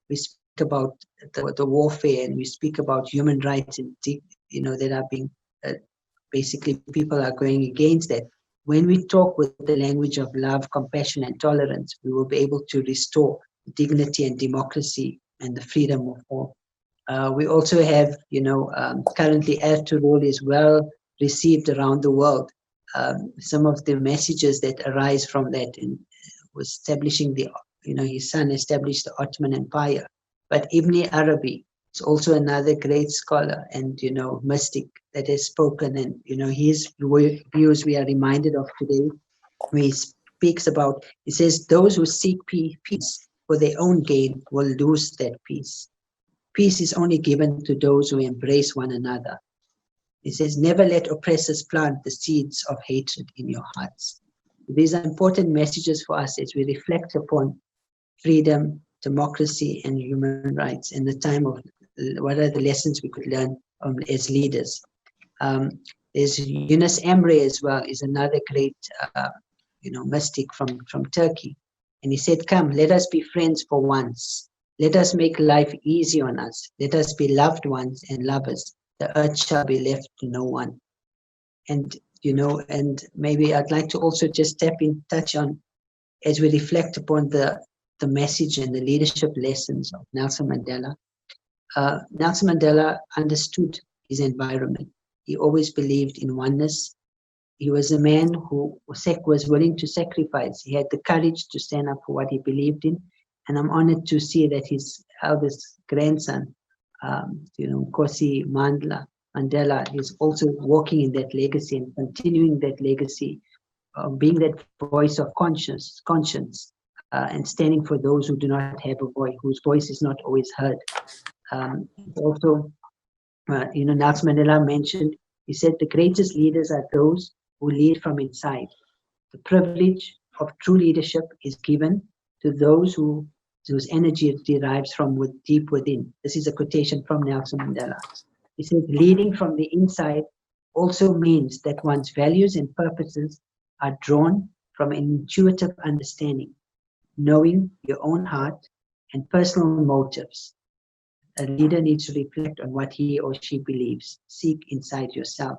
we speak about the warfare, and we speak about human rights, and that are being basically people are going against that. When we talk with the language of love, compassion, and tolerance, we will be able to restore dignity and democracy and the freedom of all. We also have, currently Air to Rule is well received around the world. Some of the messages that arise from that, and was establishing his son established the Ottoman Empire. But Ibn Arabi is also another great scholar and, mystic that has spoken, and, his views we are reminded of today. He speaks about, he says, those who seek peace for their own gain will lose that peace. Peace is only given to those who embrace one another. He says, never let oppressors plant the seeds of hatred in your hearts. These are important messages for us as we reflect upon freedom, democracy, and human rights in the time of what are the lessons we could learn as leaders. There's Yunus Emre as well, is another great mystic from Turkey. And he said, come, let us be friends for once. Let us make life easy on us. Let us be loved ones and lovers. The earth shall be left to no one. And, and maybe I'd like to also just touch on, as we reflect upon the message and the leadership lessons of Nelson Mandela. Nelson Mandela understood his environment. He always believed in oneness. He was a man who was willing to sacrifice. He had the courage to stand up for what he believed in. And I'm honored to see that his eldest grandson, Nkosi Mandela, is also walking in that legacy and continuing that legacy, being that voice of conscience, and standing for those who do not have a voice, whose voice is not always heard. Also, Nelson Mandela mentioned, he said, the greatest leaders are those who lead from inside. The privilege of true leadership is given to those whose energy derives from deep within. This is a quotation from Nelson Mandela. He said, leading from the inside also means that one's values and purposes are drawn from an intuitive understanding, knowing your own heart and personal motives. A leader needs to reflect on what he or she believes. Seek inside yourself.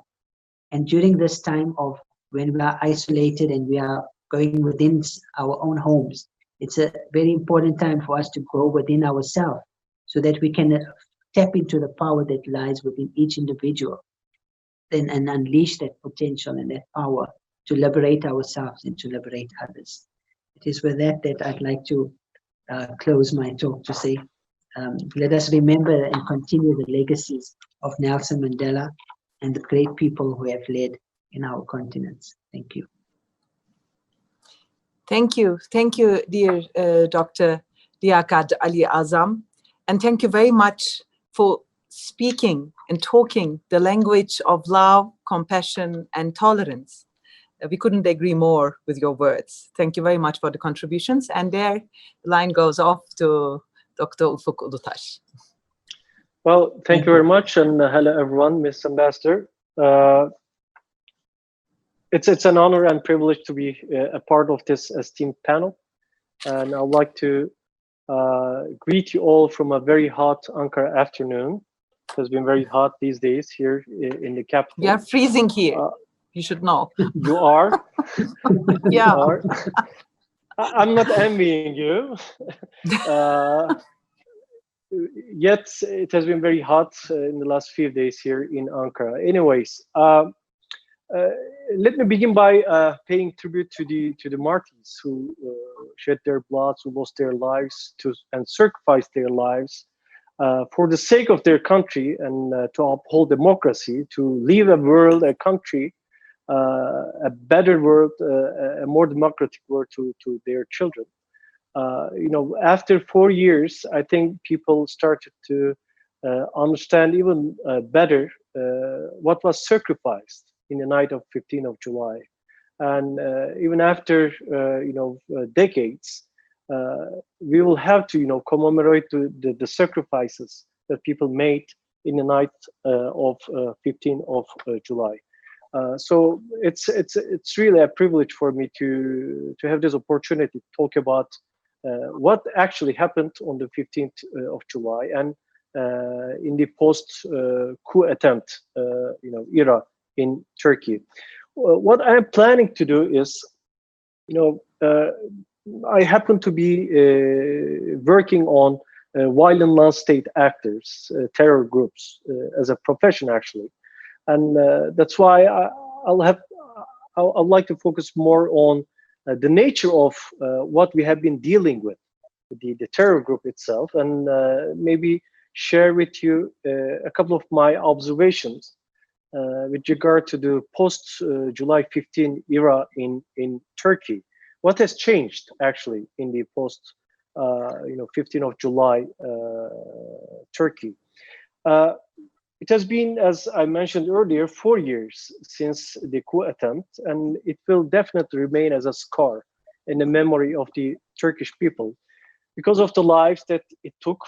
And during this time of when we are isolated and we are going within our own homes, it's a very important time for us to go within ourselves so that we can tap into the power that lies within each individual and unleash that potential and that power to liberate ourselves and to liberate others. It is with that I'd like to close my talk to say, let us remember and continue the legacies of Nelson Mandela and the great people who have led in our continents. Thank you. Thank you, dear Dr. Liaquat Ali Azam, and thank you very much for speaking and talking the language of love, compassion, and tolerance. We couldn't agree more with your words. Thank you very much for the contributions. And there, the line goes off to Dr. Ufuk Ulutaş. Well, thank you very much, and hello everyone, Ms. Ambassador. it's an honor and privilege to be a part of this esteemed panel, and I'd like to greet you all from a very hot Ankara afternoon. It has been very hot these days here in the capital. We are freezing here. You should know. You are? Yeah. You are? I'm not envying you. Yet it has been very hot in the last few days here in Ankara. Anyways, let me begin by paying tribute to the martyrs who shed their blood, who lost their lives and sacrificed their lives for the sake of their country and to uphold democracy, to leave a world, a country, a better world, a more democratic world to their children. After 4 years, I think people started to understand even better what was sacrificed in the night of 15th of July. And even after, decades, we will have to, commemorate the sacrifices that people made in the night of 15th of July. So it's really a privilege for me to have this opportunity to talk about what actually happened on the 15th of July and in the post-coup attempt, era in Turkey. What I'm planning to do is, I happen to be working on violent non-state actors, terror groups, as a profession actually, and that's why I'd like to focus more on the nature of what we have been dealing with, the terror group itself, and maybe share with you a couple of my observations with regard to the post-July 15 era in Turkey. What has changed actually in the post, 15th of July Turkey? It has been, as I mentioned earlier, 4 years since the coup attempt, and it will definitely remain as a scar in the memory of the Turkish people because of the lives that it took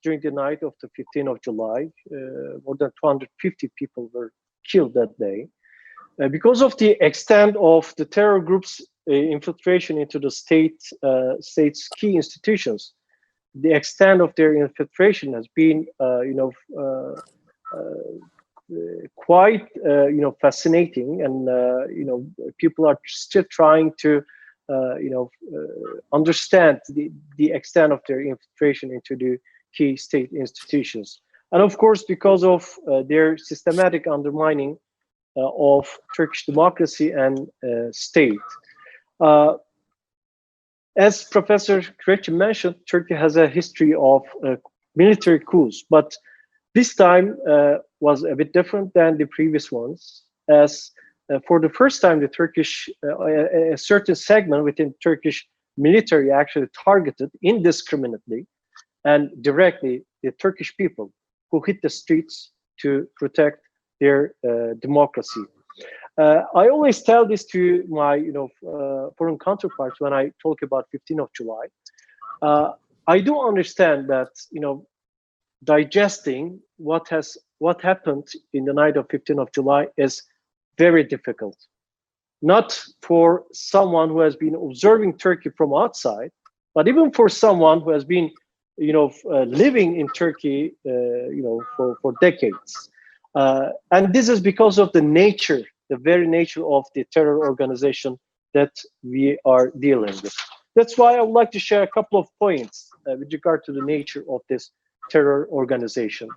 during the night of the 15th of July. More than 250 people were killed that day. Because of the extent of the terror groups' infiltration into the state's key institutions, the extent of their infiltration has been, quite, fascinating, and people are still trying to, understand the extent of their infiltration into the key state institutions, and of course, because of their systematic undermining of Turkish democracy and state. As Professor Kretschmann mentioned, Turkey has a history of military coups, but this time was a bit different than the previous ones, as for the first time, the Turkish, a certain segment within Turkish military actually targeted indiscriminately and directly the Turkish people who hit the streets to protect their democracy. I always tell this to my foreign counterparts when I talk about 15th of July. I do understand that digesting what happened in the night of 15th of July is very difficult. Not for someone who has been observing Turkey from outside, but even for someone who has been living in Turkey for decades. And this is because of the very nature of the terror organization that we are dealing with. That's why I would like to share a couple of points with regard to the nature of this terror organization.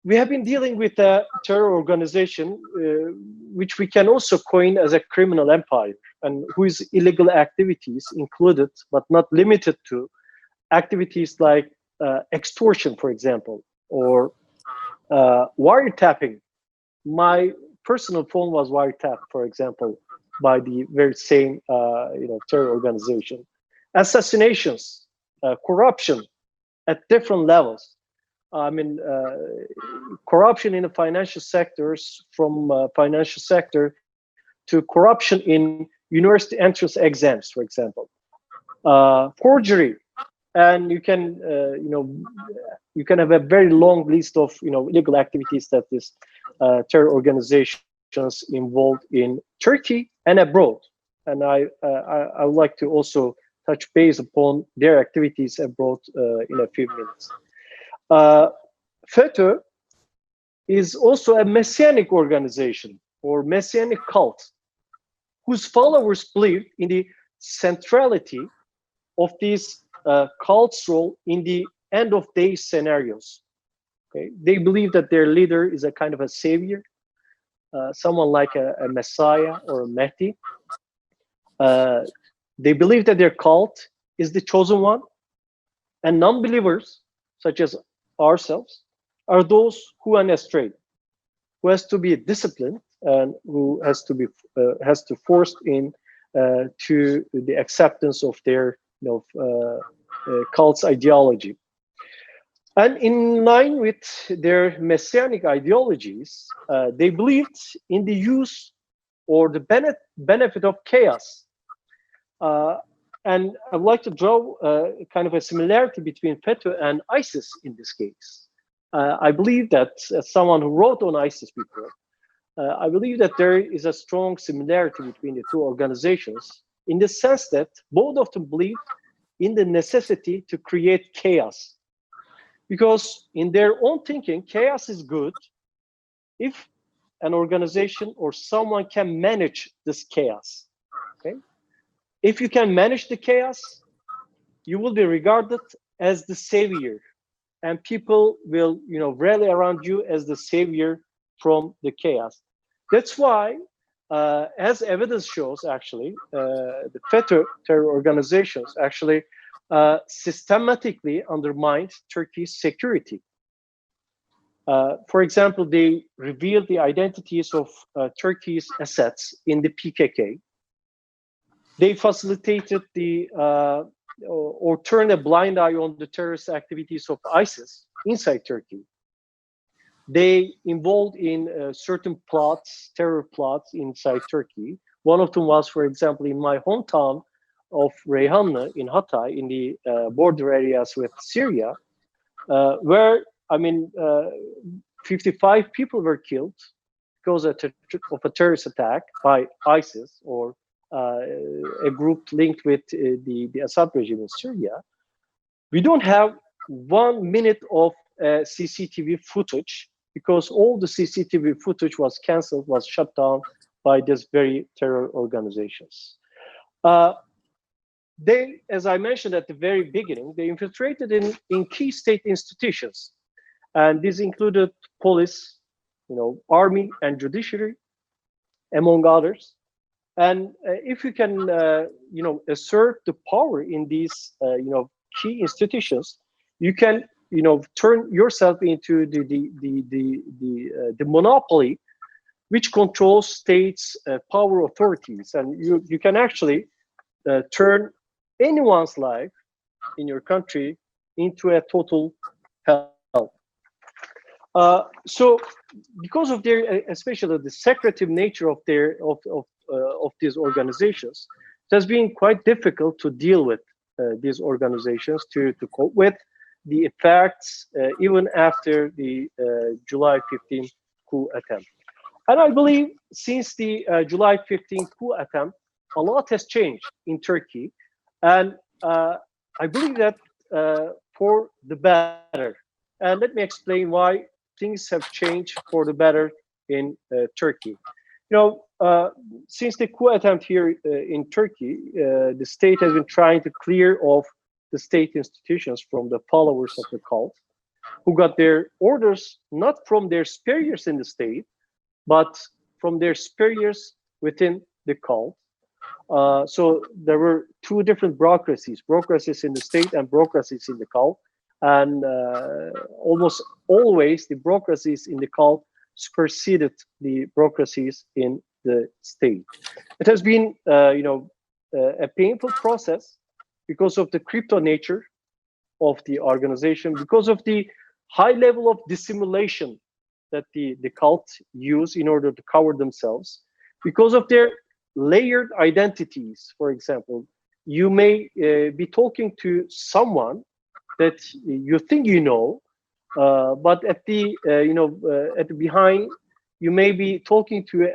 We have been dealing with a terror organization which we can also coin as a criminal empire, and whose illegal activities included, but not limited to, activities like extortion, for example, or wiretapping. My personal phone was wiretapped, for example, by the very same terror organization. Assassinations, corruption at different levels. I mean, corruption in the financial sectors, from financial sector to corruption in university entrance exams, for example. Forgery, and you can have a very long list of illegal activities that this terror organization involved in Turkey and abroad. And I would like to also touch base upon their activities abroad in a few minutes. FETÖ is also a messianic organization or messianic cult whose followers believe in the centrality of these cult's role in the end of days scenarios. Okay? They believe that their leader is a kind of a savior, someone like a Messiah or a Mahdi. They believe that their cult is the chosen one, and non-believers, such as ourselves, are those who went astray, who has to be disciplined and who has to be forced in to the acceptance of their cult's ideology. And in line with their messianic ideologies, they believed in the use or the benefit of chaos. And I'd like to draw kind of a similarity between FETÖ and ISIS in this case. I believe that, as someone who wrote on ISIS before, I believe that there is a strong similarity between the two organizations in the sense that both of them believe in the necessity to create chaos. Because in their own thinking, chaos is good if an organization or someone can manage this chaos. Okay? If you can manage the chaos, you will be regarded as the savior, and people will, rally around you as the savior from the chaos. That's why, as evidence shows, actually, the FETÖ terror organizations actually systematically undermined Turkey's security. For example, they revealed the identities of Turkey's assets in the PKK. They facilitated or turned a blind eye on the terrorist activities of ISIS inside Turkey. They involved in certain plots, terror plots inside Turkey. One of them was, for example, in my hometown of Reyhanlı in Hatay, in the border areas with Syria, where 55 people were killed because of a terrorist attack by ISIS or a group linked with the Assad regime in Syria. We don't have 1 minute of CCTV footage because all the CCTV footage was canceled, was shut down by these very terror organizations. They, as I mentioned at the very beginning, they infiltrated in key state institutions. And these included police, army and judiciary, among others. And if you can, assert the power in these, key institutions, you can, turn yourself into the monopoly which controls states' power authorities, and you can actually turn anyone's life in your country into a total hell. So, because of their, especially the secretive nature of their of these organizations, it has been quite difficult to deal with these organizations to cope with the effects even after the July 15 coup attempt. And I believe since the July 15 coup attempt, a lot has changed in Turkey, and I believe that for the better. And let me explain why things have changed for the better in Turkey. Since the coup attempt here in Turkey, the state has been trying to clear off the state institutions from the followers of the cult, who got their orders not from their superiors in the state, but from their superiors within the cult. So there were two different bureaucracies in the state and bureaucracies in the cult. And almost always the bureaucracies in the cult superseded the bureaucracies in the state. It has been, a painful process because of the crypto nature of the organization, because of the high level of dissimulation that the cult use in order to cover themselves, because of their layered identities. For example, you may be talking to someone that you think but at the behind you may be talking to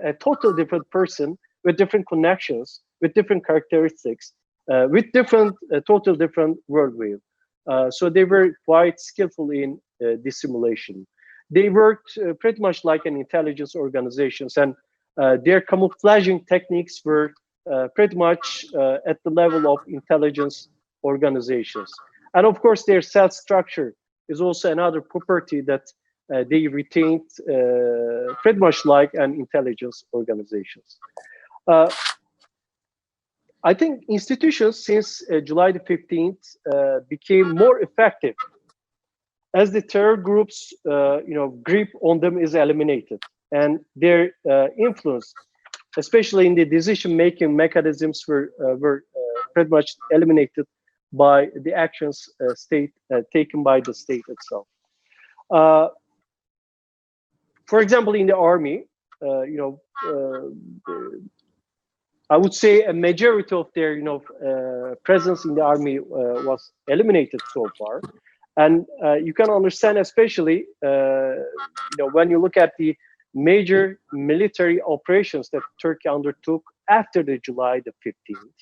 a total different person with different connections, with different characteristics, with total different worldview. So they were quite skillful in dissimulation. They worked pretty much like an intelligence organizations, and their camouflaging techniques were pretty much at the level of intelligence organizations. And of course, their cell structure is also another property that they retained pretty much like an intelligence organizations. I think institutions since July the 15th became more effective as the terror groups, grip on them is eliminated, and their influence, especially in the decision-making mechanisms, were pretty much eliminated by the actions taken by the state itself. For example, in the army, I would say a majority of their, presence in the army was eliminated so far, and you can understand, especially, when you look at the major military operations that Turkey undertook after the July the 15th.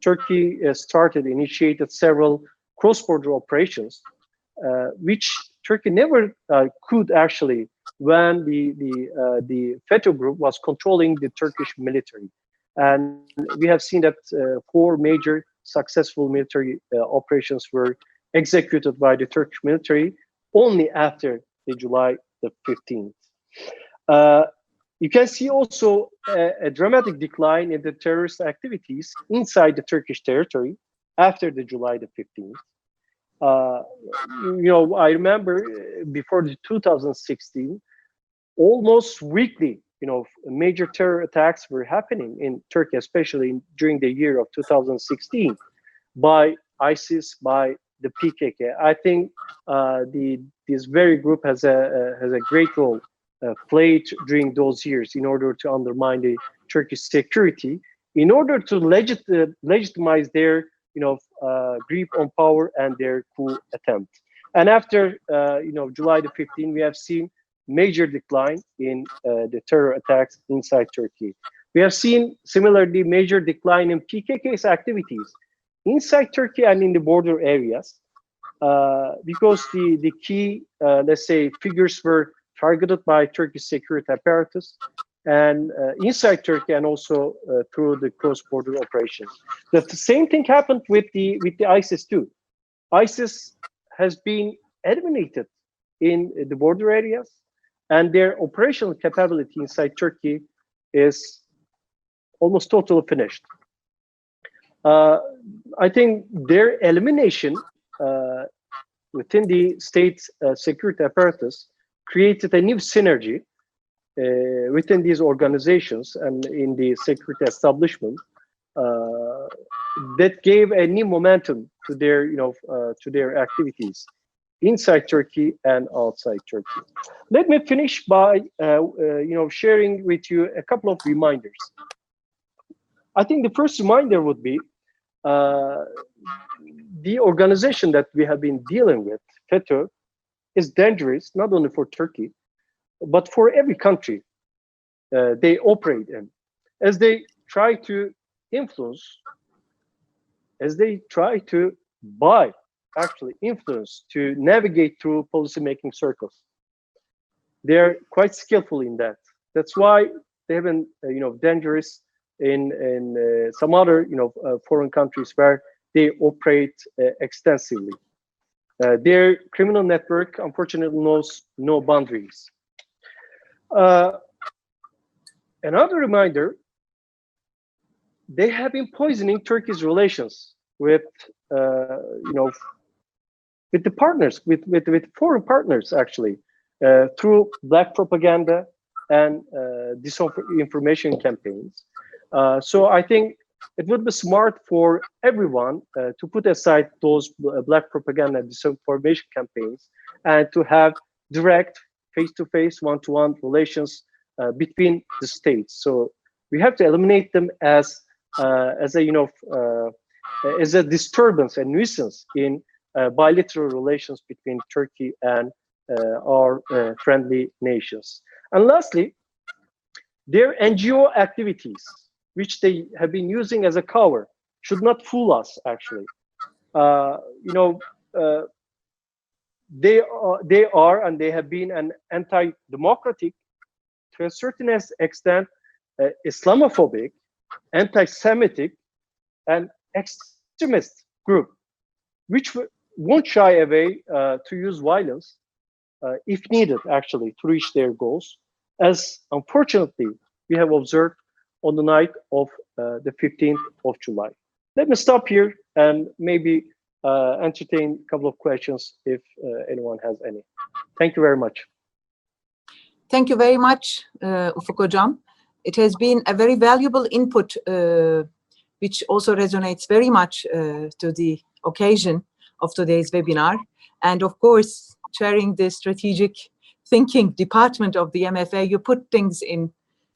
Turkey initiated several cross-border operations, which Turkey never could actually when the FETÖ group was controlling the Turkish military. And we have seen that 4 major successful military operations were executed by the Turkish military only after the July the 15th. You can see also a dramatic decline in the terrorist activities inside the Turkish territory after the July the 15th. I remember before the 2016, almost weekly, major terror attacks were happening in Turkey, especially during the year of 2016, by ISIS, by the PKK. I think this very group has a great role played during those years in order to undermine the Turkish security, in order to legitimize their grip on power and their coup attempt. And after July the 15th, we have seen major decline in the terror attacks inside Turkey. We have seen similarly major decline in PKK's activities inside Turkey and in the border areas, because the key, let's say, figures were targeted by Turkish security apparatus and inside Turkey, and also through the cross-border operations. The same thing happened with the ISIS too. ISIS has been eliminated in the border areas, and their operational capability inside Turkey is almost totally finished. I think their elimination within the state security apparatus created a new synergy within these organizations and in the security establishment that gave a new momentum to their activities inside Turkey and outside Turkey. Let me finish by sharing with you a couple of reminders. I think the first reminder would be the organization that we have been dealing with, FETÖ, is dangerous not only for Turkey, but for every country they operate in, as they try to influence, as they try to buy, actually influence, to navigate through policymaking circles. They're quite skillful in that. That's why they have been, dangerous in some other, foreign countries where they operate extensively. Their criminal network, unfortunately, knows no boundaries. Another reminder: they have been poisoning Turkey's relations with, with the partners, with foreign partners, actually, through black propaganda and disinformation campaigns. So I think it would be smart for everyone to put aside those black propaganda and disinformation campaigns and to have direct, face-to-face, one-to-one relations between the states. So we have to eliminate them as a disturbance, a nuisance in bilateral relations between Turkey and our friendly nations. And lastly, their NGO activities, which they have been using as a cover, should not fool us, actually. They are and they have been an anti-democratic, to a certain extent, Islamophobic, anti-Semitic, and extremist group, which won't shy away to use violence if needed, actually, to reach their goals, as unfortunately we have observed on the night of the 15th of July. Let me stop here and maybe entertain a couple of questions if anyone has any. Thank you very much. Thank you very much, Ufuk Hocam. It has been a very valuable input, which also resonates very much to the occasion of today's webinar. And of course, chairing the strategic thinking department of the MFA, you put things in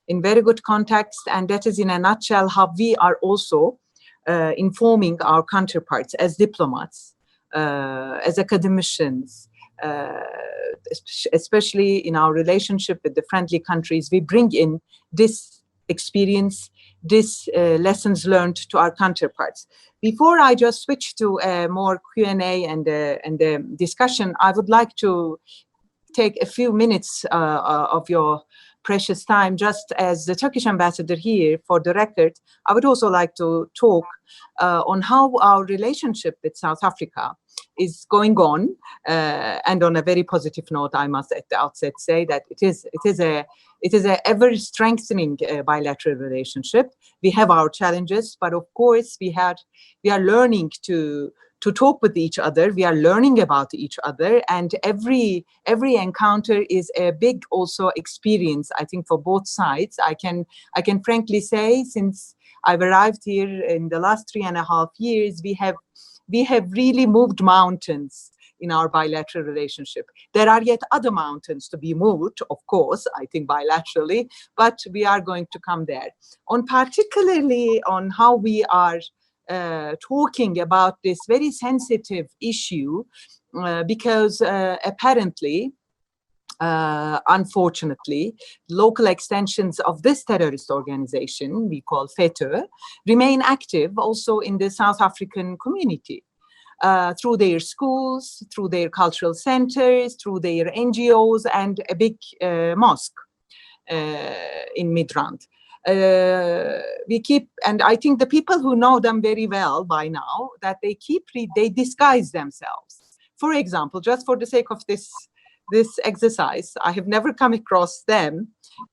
very good context, and that is in a nutshell how we are also informing our counterparts as diplomats, as academicians, especially in our relationship with the friendly countries. We bring in this experience, this lessons learned to our counterparts. Before I just switch to a more Q&A and discussion, I would like to take a few minutes of your precious time. Just as the Turkish ambassador here, for the record, I would also like to talk on how our relationship with South Africa is going on, and on a very positive note, I must at the outset say that it is a ever strengthening bilateral relationship. We have our challenges, but of course we are learning to talk with each other. We are learning about each other, and every encounter is a big also experience, I think, for both sides. I can frankly say, since I've arrived here in the last 3.5 years, we have really moved mountains in our bilateral relationship. There are yet other mountains to be moved, of course, I think bilaterally, but we are going to come there. Particularly on how we are talking about this very sensitive issue, because apparently, unfortunately, local extensions of this terrorist organization, we call FETÖ, remain active also in the South African community, through their schools, through their cultural centers, through their NGOs, and a big mosque in Midrand. And I think the people who know them very well by now, that they disguise themselves. For example, just for the sake of this exercise, I have never come across them,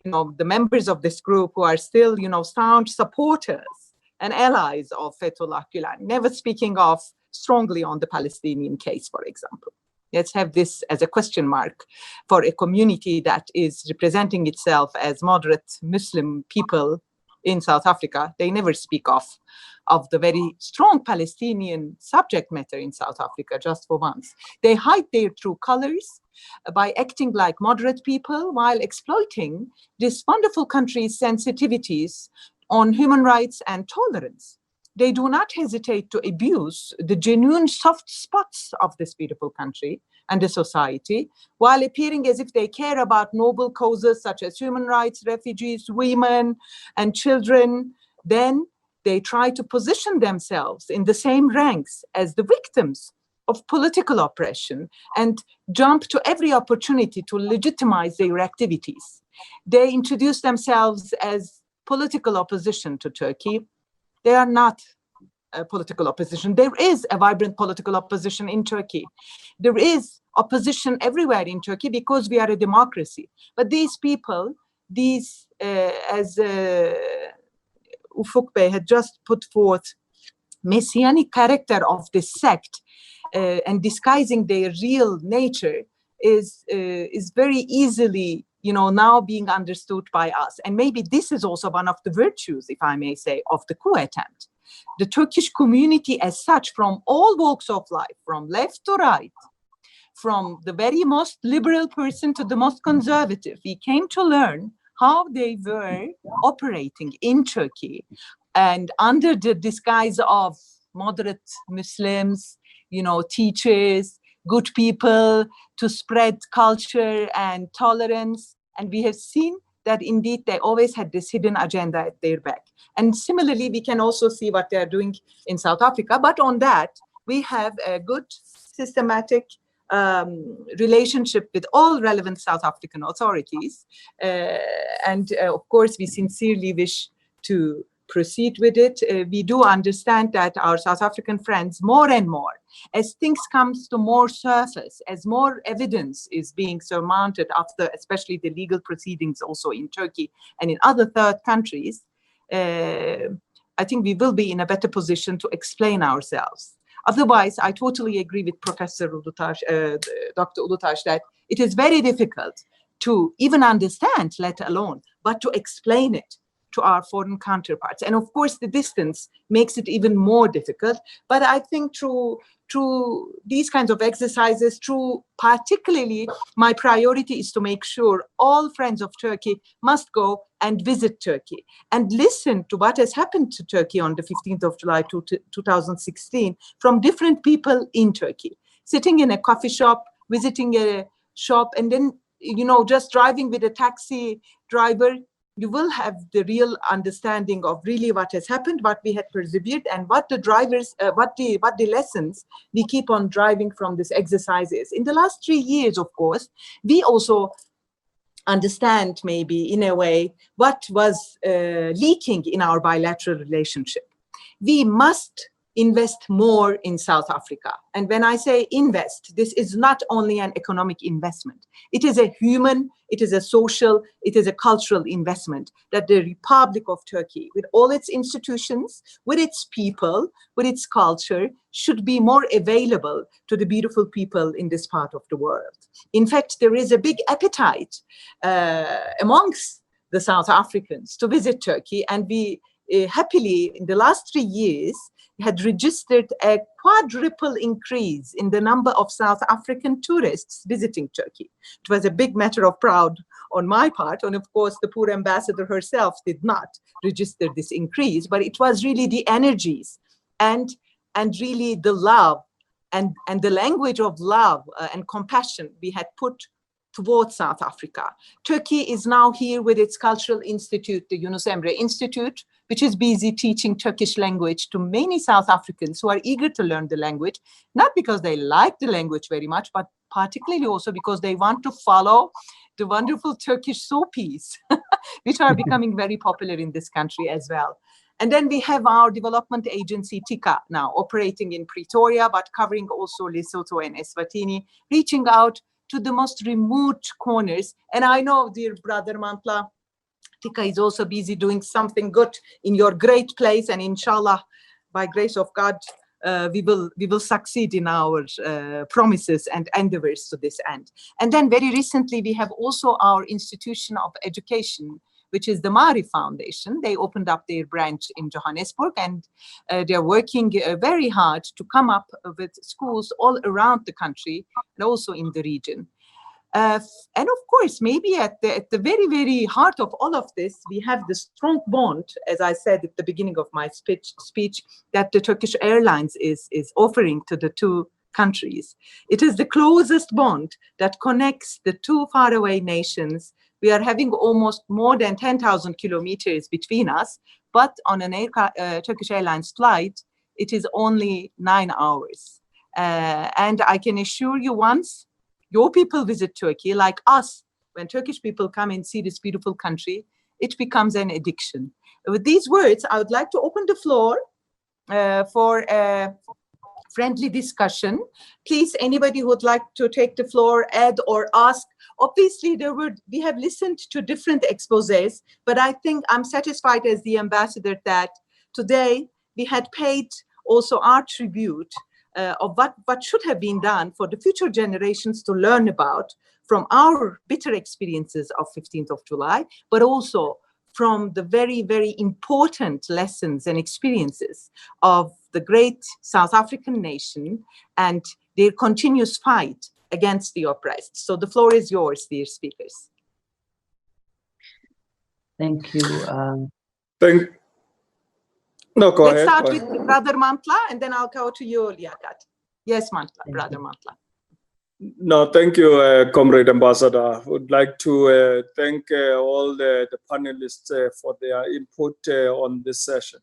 the members of this group who are still, staunch supporters and allies of Fethullah Gülen, never speaking of strongly on the Palestinian case, for example. Let's have this as a question mark for a community that is representing itself as moderate Muslim people in South Africa. They never speak of the very strong Palestinian subject matter in South Africa, just for once. They hide their true colors by acting like moderate people while exploiting this wonderful country's sensitivities on human rights and tolerance. They do not hesitate to abuse the genuine soft spots of this beautiful country and the society, while appearing as if they care about noble causes such as human rights, refugees, women, and children. Then they try to position themselves in the same ranks as the victims of political oppression and jump to every opportunity to legitimize their activities. They introduce themselves as political opposition to Turkey. They are not a political opposition. There is a vibrant political opposition in Turkey. There is opposition everywhere in Turkey because we are a democracy. But these people, as Ufuk Bey had just put forth, messianic character of this sect and disguising their real nature is very easily now being understood by us. And maybe this is also one of the virtues, if I may say, of the coup attempt. The Turkish community as such, from all walks of life, from left to right, from the very most liberal person to the most conservative, we came to learn how they were operating in Turkey and under the disguise of moderate Muslims, teachers, good people, to spread culture and tolerance. And we have seen that indeed they always had this hidden agenda at their back. And similarly, we can also see what they are doing in South Africa. But on that, we have a good systematic relationship with all relevant South African authorities. And of course, we sincerely wish to proceed with it. We do understand that our South African friends, more and more, as things comes to more surface, as more evidence is being surmounted after especially the legal proceedings also in Turkey and in other third countries, I think we will be in a better position to explain ourselves. Otherwise, I totally agree with Professor Ulutaş, Dr. Ulutaş, that it is very difficult to even understand, let alone, but to explain it to our foreign counterparts. And of course, the distance makes it even more difficult. But I think through these kinds of exercises, particularly my priority is to make sure all friends of Turkey must go and visit Turkey and listen to what has happened to Turkey on the 15th of July 2016 from different people in Turkey, sitting in a coffee shop, visiting a shop, and then, you know, just driving with a taxi driver. You will have the real understanding of really what has happened, what we had persevered, and what the drivers, what the lessons we keep on driving from this exercise is. In the last 3 years, of course, we also understand maybe in a way what was leaking in our bilateral relationship. We must invest more in South Africa. And when I say invest, this is not only an economic investment. It is a human, it is a social, it is a cultural investment that the Republic of Turkey, with all its institutions, with its people, with its culture, should be more available to the beautiful people in this part of the world. In fact, there is a big appetite amongst the South Africans to visit Turkey, and we happily, in the last 3 years, had registered a quadruple increase in the number of South African tourists visiting Turkey. It was a big matter of pride on my part, and of course the poor ambassador herself did not register this increase, but it was really the energies and really the love and the language of love and compassion we had put towards South Africa. Turkey is now here with its cultural institute, the Yunus Emre Institute, which is busy teaching Turkish language to many South Africans who are eager to learn the language, not because they like the language very much, but particularly also because they want to follow the wonderful Turkish soapies, which are becoming very popular in this country as well. And then we have our development agency, TICA, now operating in Pretoria, but covering also Lesotho and Eswatini, reaching out to the most remote corners. And I know, dear brother Mantla, Tika is also busy doing something good in your great place, and inshallah, by grace of God, we will succeed in our promises and endeavors to this end. And then very recently, we have also our institution of education, which is the Mari Foundation. They opened up their branch in Johannesburg, and they're working very hard to come up with schools all around the country and also in the region. And of course, maybe at the very, very heart of all of this, we have the strong bond, as I said at the beginning of my speech, that the Turkish Airlines is offering to the two countries. It is the closest bond that connects the two faraway nations. We are having almost more than 10,000 kilometers between us, but on an Turkish Airlines flight, it is only 9 hours. And I can assure you, once your people visit Turkey, like us, when Turkish people come and see this beautiful country, it becomes an addiction. With these words, I would like to open the floor for a friendly discussion. Please, anybody who would like to take the floor, add or ask. Obviously, we have listened to different exposés, but I think I'm satisfied as the ambassador that today we had paid also our tribute of what should have been done for the future generations to learn about from our bitter experiences of 15th of July, but also from the very, very important lessons and experiences of the great South African nation and their continuous fight against the oppressed. So the floor is yours, dear speakers. Thank you. No, go ahead. Let's start with Brother Mantla, and then I'll go to you, Liaquat. Yes, Mantla, Brother Mantla. No, thank you, Comrade Ambassador. I would like to thank all the panelists for their input on this session.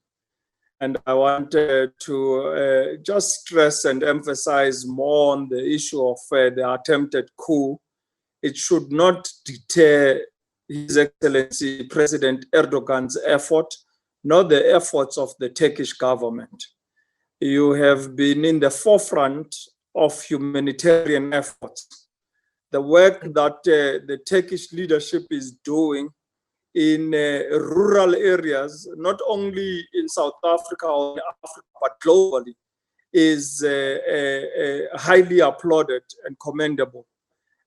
And I want to just stress and emphasize more on the issue of the attempted coup. It should not deter His Excellency President Erdogan's effort, nor the efforts of the Turkish government. You have been in the forefront of humanitarian efforts. The work that the Turkish leadership is doing in rural areas, not only in South Africa or in Africa, but globally, is highly applauded and commendable.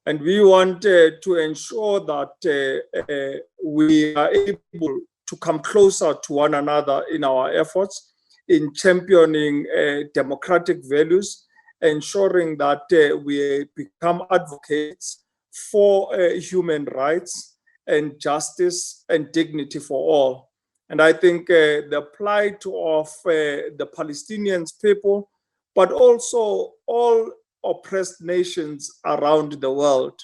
And we want to ensure that we are able to come closer to one another in our efforts in championing democratic values, ensuring that we become advocates for human rights and justice and dignity for all. And I think the plight of the Palestinian people, but also all oppressed nations around the world,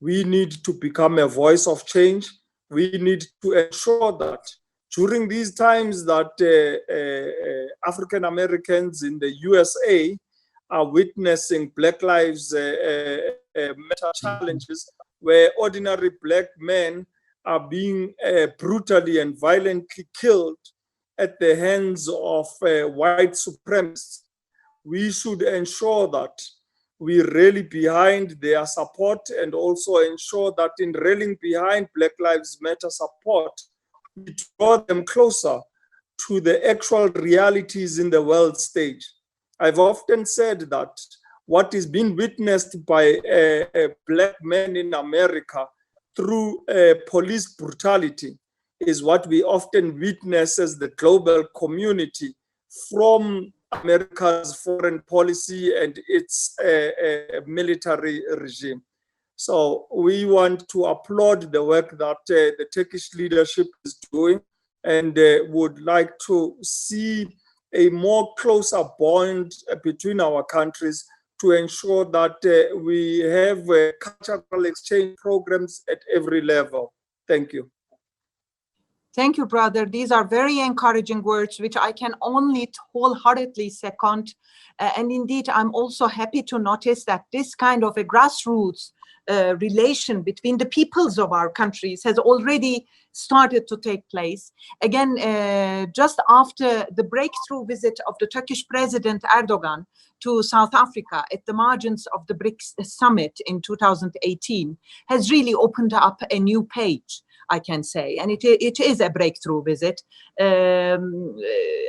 we need to become a voice of change. We need to ensure that during these times that African Americans in the USA are witnessing Black Lives Matter challenges, where ordinary Black men are being brutally and violently killed at the hands of white supremacists, we should ensure that we rally behind their support, and also ensure that in rallying behind Black Lives Matter support, we draw them closer to the actual realities in the world stage. I've often said that what is being witnessed by Black men in America through police brutality is what we often witness as the global community from America's foreign policy and its military regime. So we want to applaud the work that the Turkish leadership is doing, and would like to see a more closer bond between our countries to ensure that we have cultural exchange programs at every level. Thank you. Thank you, brother. These are very encouraging words, which I can only wholeheartedly second. And indeed, I'm also happy to notice that this kind of a grassroots relation between the peoples of our countries has already started to take place. Again, just after the breakthrough visit of the Turkish President Erdogan to South Africa at the margins of the BRICS summit in 2018 has really opened up a new page, I can say, and it is a breakthrough visit.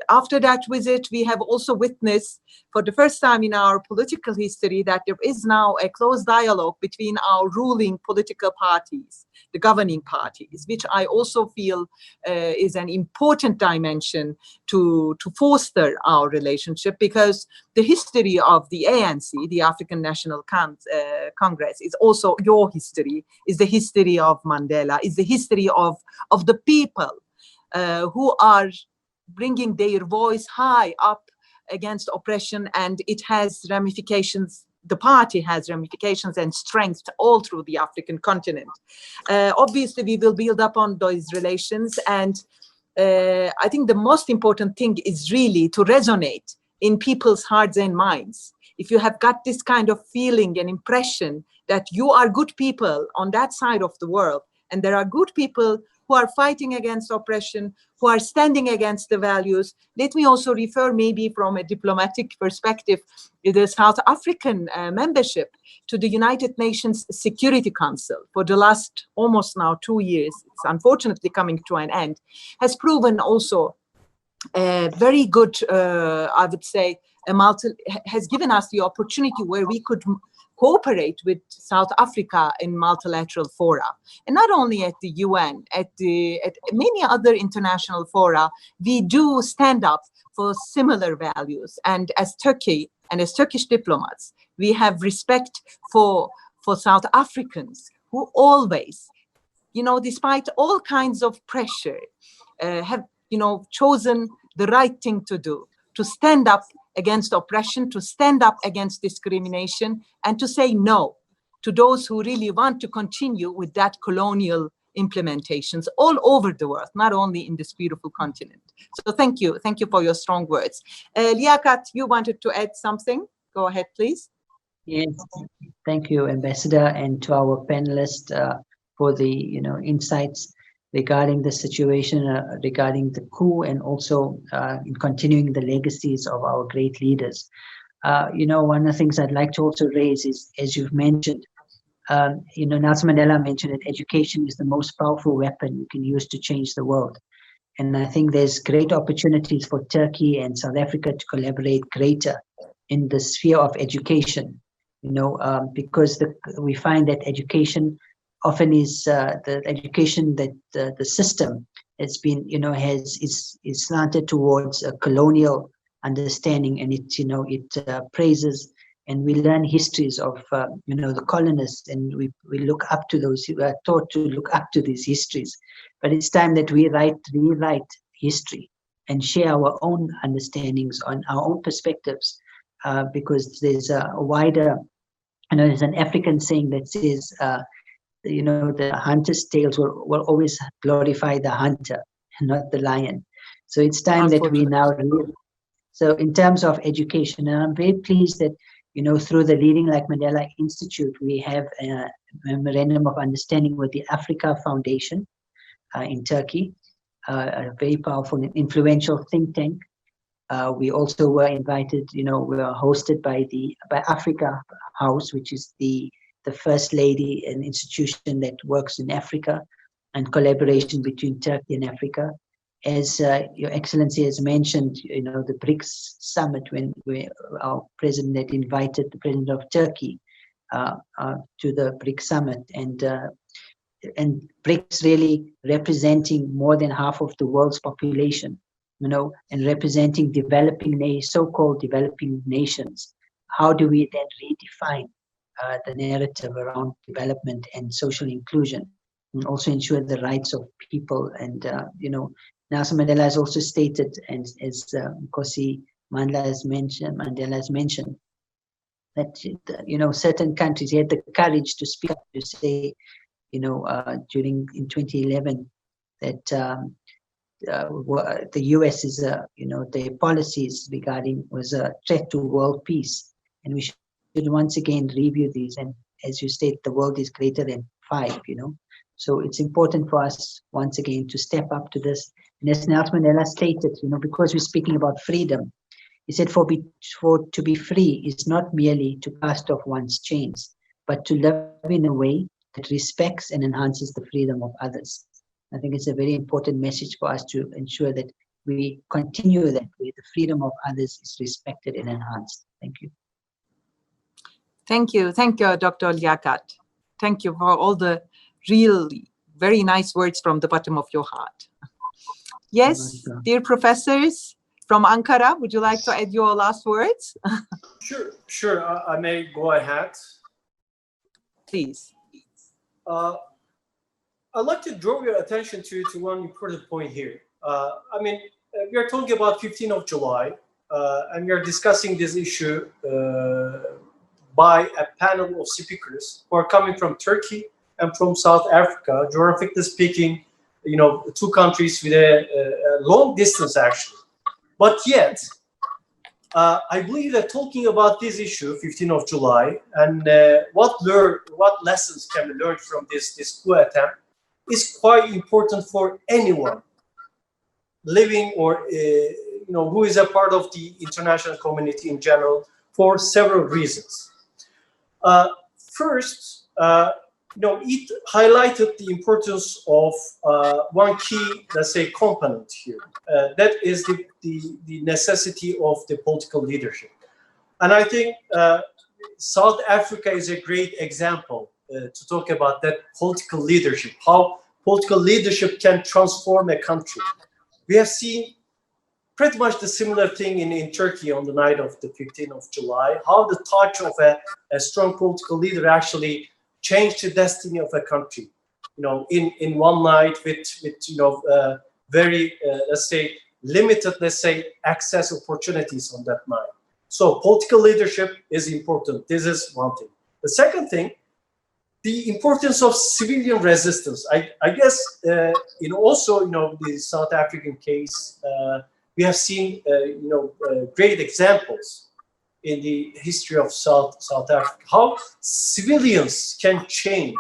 After that visit, we have also witnessed for the first time in our political history that there is now a close dialogue between our ruling political parties, the governing parties, which I also feel is an important dimension to foster our relationship, because the history of the ANC, the African National Congress, is also your history, is the history of Mandela, is the history of the people who are bringing their voice high up against oppression, and it has ramifications. The party has ramifications and strength all through the African continent. Obviously, we will build up on those relations, and I think the most important thing is really to resonate in people's hearts and minds. If you have got this kind of feeling and impression that you are good people on that side of the world, and there are good people who are fighting against oppression, who are standing against the values. Let me also refer, maybe from a diplomatic perspective, the South African membership to the United Nations Security Council for the last almost now 2 years, it's unfortunately coming to an end, has proven also a very good, I would say, has given us the opportunity where we could cooperate with South Africa in multilateral fora, and not only at the UN, at many other international fora, we do stand up for similar values. And as Turkey and as Turkish diplomats, we have respect for South Africans who always, despite all kinds of pressure, have chosen the right thing to do, to stand up against oppression, to stand up against discrimination, and to say no to those who really want to continue with that colonial implementations all over the world, not only in this beautiful continent. So thank you for your strong words. Liaquat, you wanted to add something? Go ahead, please. Yes, thank you, Ambassador, and to our panelists for the insights regarding the situation, regarding the coup, and also in continuing the legacies of our great leaders. One of the things I'd like to also raise is, as you've mentioned, Nelson Mandela mentioned that education is the most powerful weapon you can use to change the world. And I think there's great opportunities for Turkey and South Africa to collaborate greater in the sphere of education, because we find that education often is the education that the system has been, is slanted towards a colonial understanding, and it praises, and we learn histories of the colonists, and we look up to those who are taught to look up to these histories. But it's time that we rewrite history and share our own understandings on our own perspectives, because there's a wider, there's an African saying that says, the hunter's tales will always glorify the hunter and not the lion. So it's time that we now live. So in terms of education, and I'm very pleased that, through the Leading Like Mandela Institute, we have a memorandum of understanding with the Africa Foundation in Turkey, a very powerful and influential think tank. We also were invited, we were hosted by Africa House, which is the first lady, an institution that works in Africa, and collaboration between Turkey and Africa. As Your Excellency has mentioned, the BRICS summit, when our president had invited the president of Turkey to the BRICS summit, and BRICS really representing more than half of the world's population, and representing so-called developing nations. How do we then redefine the narrative around development and social inclusion, and also ensure the rights of people? And Nelson Mandela has also stated, and as Nkosi Mandela has mentioned, that certain countries, he had the courage to speak up, to say, in 2011, that the US is their policies regarding was a threat to world peace, and we should once again review these. And as you state, the world is greater than 5. So it's important for us once again to step up to this. And as Nelson Mandela stated, because we're speaking about freedom, he said, for to be free is not merely to cast off one's chains, but to live in a way that respects and enhances the freedom of others. I think it's a very important message for us to ensure that we continue that way. The freedom of others is respected and enhanced. Thank you. Thank you, Dr. Liaquat. Thank you for all the really very nice words from the bottom of your heart. Yes, dear professors from Ankara, would you like to add your last words? Sure. I may go ahead. Please. I'd like to draw your attention to one important point here. We are talking about 15th of July, and we are discussing this issue by a panel of speakers who are coming from Turkey and from South Africa, geographically speaking, two countries with a long distance actually. But yet, I believe that talking about this issue, 15th of July, and what lessons can be learned from this coup attempt is quite important for anyone living or who is a part of the international community in general, for several reasons. First, it highlighted the importance of one key, let's say, component here. That is the necessity of the political leadership. And I think South Africa is a great example to talk about that political leadership, how political leadership can transform a country. We have seen pretty much the similar thing in Turkey on the night of the 15th of July, how the touch of a strong political leader actually changed the destiny of a country, in one night with very, let's say, limited, access opportunities on that night. So political leadership is important. This is one thing. The second thing, the importance of civilian resistance. I guess also the South African case, we have seen great examples in the history of South Africa, how civilians can change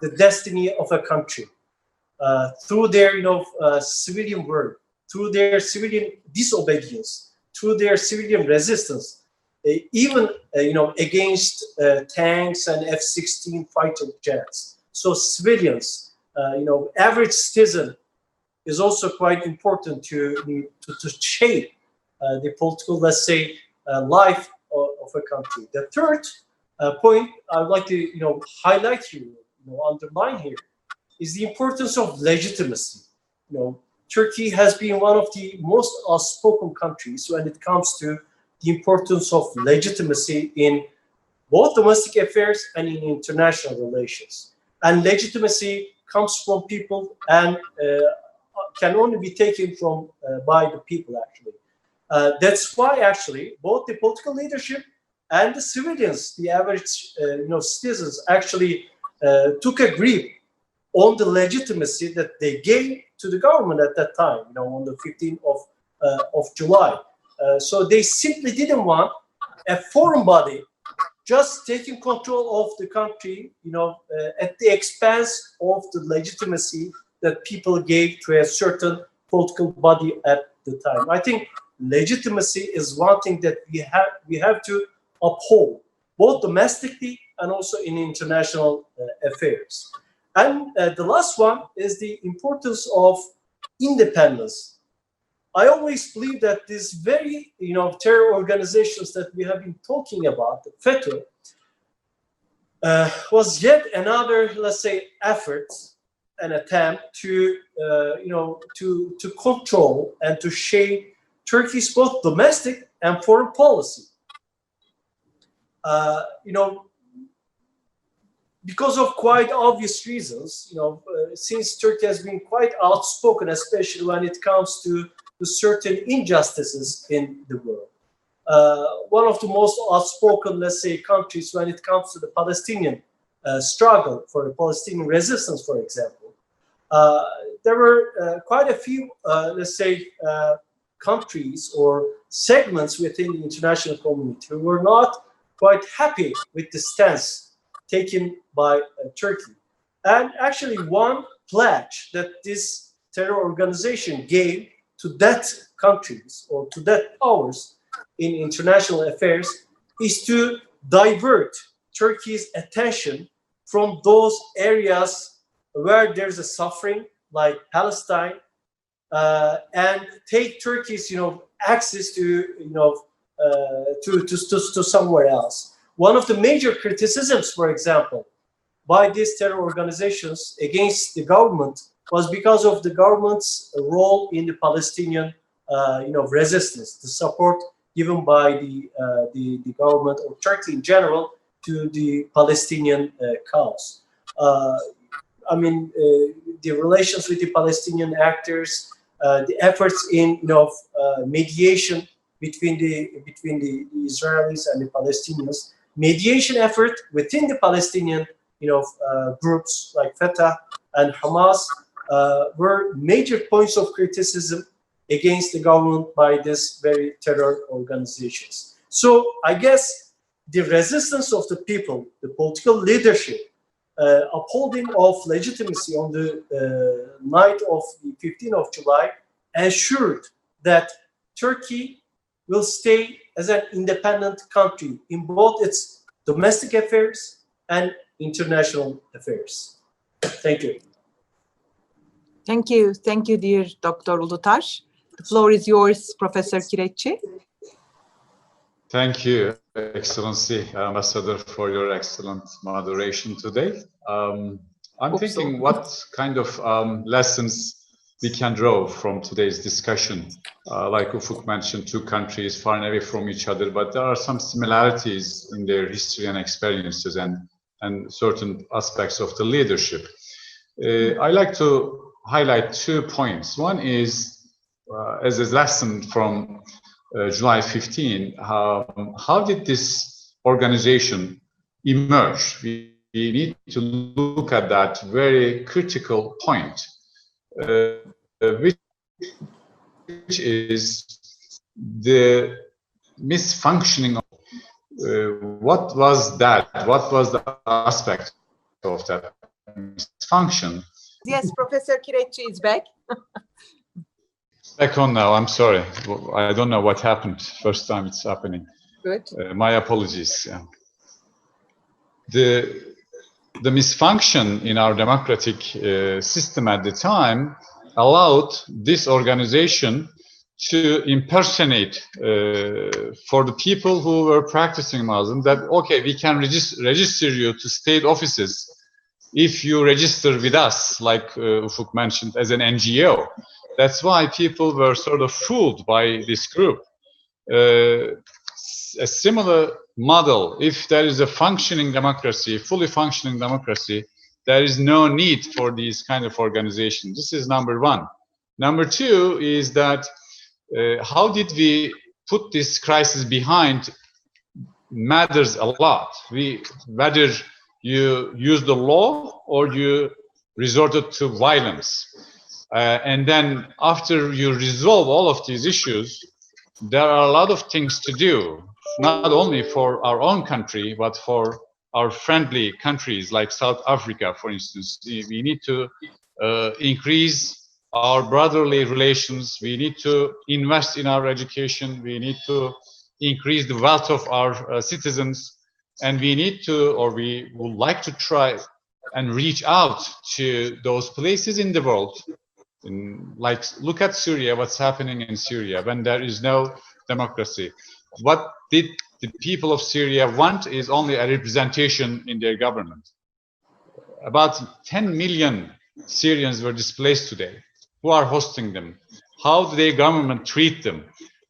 the destiny of a country through their civilian work, through their civilian disobedience, through their civilian resistance, even against tanks and F-16 fighter jets. So civilians, average citizen, is also quite important to shape the political, let's say, life of a country. The third point I would like to highlight here, underline here, is the importance of legitimacy. Turkey has been one of the most outspoken countries when it comes to the importance of legitimacy in both domestic affairs and in international relations. And legitimacy comes from people and can only be taken from by the people, actually. That's why, actually, both the political leadership and the civilians, the average citizens, actually took a grip on the legitimacy that they gave to the government at that time, on the 15th of July. So they simply didn't want a foreign body just taking control of the country, at the expense of the legitimacy that people gave to a certain political body at the time. I think legitimacy is one thing that we have to uphold, both domestically and also in international affairs. And the last one is the importance of independence. I always believe that these very, terror organizations that we have been talking about, the FETÖ, was yet another, let's say, effort, an attempt to, to control and to shape Turkey's both domestic and foreign policy. Because of quite obvious reasons, since Turkey has been quite outspoken, especially when it comes to certain injustices in the world. One of the most outspoken, let's say, countries when it comes to the Palestinian struggle for the Palestinian resistance, for example. There were quite a few, let's say, countries or segments within the international community who were not quite happy with the stance taken by Turkey. And actually one pledge that this terror organization gave to that countries or to that powers in international affairs is to divert Turkey's attention from those areas where there's a suffering, like Palestine, and take Turkey's, access to, to somewhere else. One of the major criticisms, for example, by these terror organizations against the government was because of the government's role in the Palestinian, resistance, the support given by the government of Turkey in general to the Palestinian cause. The relations with the Palestinian actors, the efforts in mediation between the Israelis and the Palestinians, mediation effort within the Palestinian groups like Fatah and Hamas were major points of criticism against the government by these very terror organizations. So I guess the resistance of the people, the political leadership, upholding of legitimacy on the night of the 15th of July ensured that Turkey will stay as an independent country in both its domestic affairs and international affairs. Thank you. Thank you. Thank you, dear Dr. Ulutar. The floor is yours, Professor Kireççi. Thank you, Excellency, Ambassador, for your excellent moderation today. I'm thinking what kind of lessons we can draw from today's discussion. Like Ufuk mentioned, two countries far and away from each other, but there are some similarities in their history and experiences and certain aspects of the leadership. I like to highlight 2 points. One is as a lesson from July 15, how did this organization emerge? We need to look at that very critical point, which is the misfunctioning of what was that? What was the aspect of that misfunction? Yes, Professor Kirechi is back. Back on now, I'm sorry. I don't know what happened. First time it's happening. Good. My apologies. Yeah. The misfunction in our democratic system at the time allowed this organization to impersonate for the people who were practicing Muslim that, okay, we can register you to state offices if you register with us, like Ufuk mentioned, as an NGO. That's why people were sort of fooled by this group. A similar model, if there is a functioning democracy, fully functioning democracy, there is no need for these kind of organizations. This is number one. Number two is that how did we put this crisis behind matters a lot. Whether you use the law or you resorted to violence. And then after you resolve all of these issues, there are a lot of things to do, not only for our own country, but for our friendly countries like South Africa, for instance. We need to increase our brotherly relations. We need to invest in our education. We need to increase the wealth of our citizens. And we need to, or we would like to try and reach out to those places in the world. Like, look at Syria, what's happening in Syria when there is no democracy. What did the people of Syria want is only a representation in their government. About 10 million Syrians were displaced today. Who are hosting them? How do their government treat them?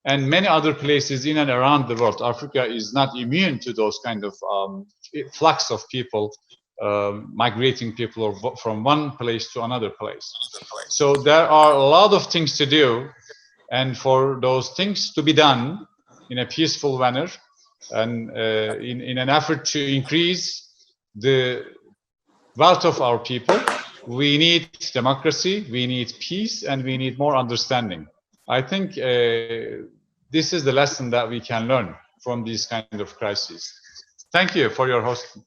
And many other places in and around the world. Africa is not immune to those kind of flux of people, migrating people from one place to another place. So there are a lot of things to do, and for those things to be done in a peaceful manner and in an effort to increase the wealth of our people, we need democracy, we need peace, and we need more understanding. I think this is the lesson that we can learn from these kind of crises. Thank you for your hosting.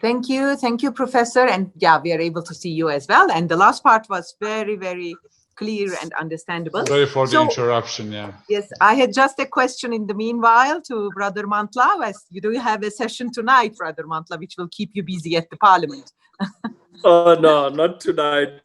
Thank you, Professor. And yeah, we are able to see you as well. And the last part was very, very clear and understandable. Sorry for the interruption. Yeah. Yes, I had just a question in the meanwhile to Brother Mantla. As you do have a session tonight, Brother Mantla, which will keep you busy at the Parliament. No, not tonight.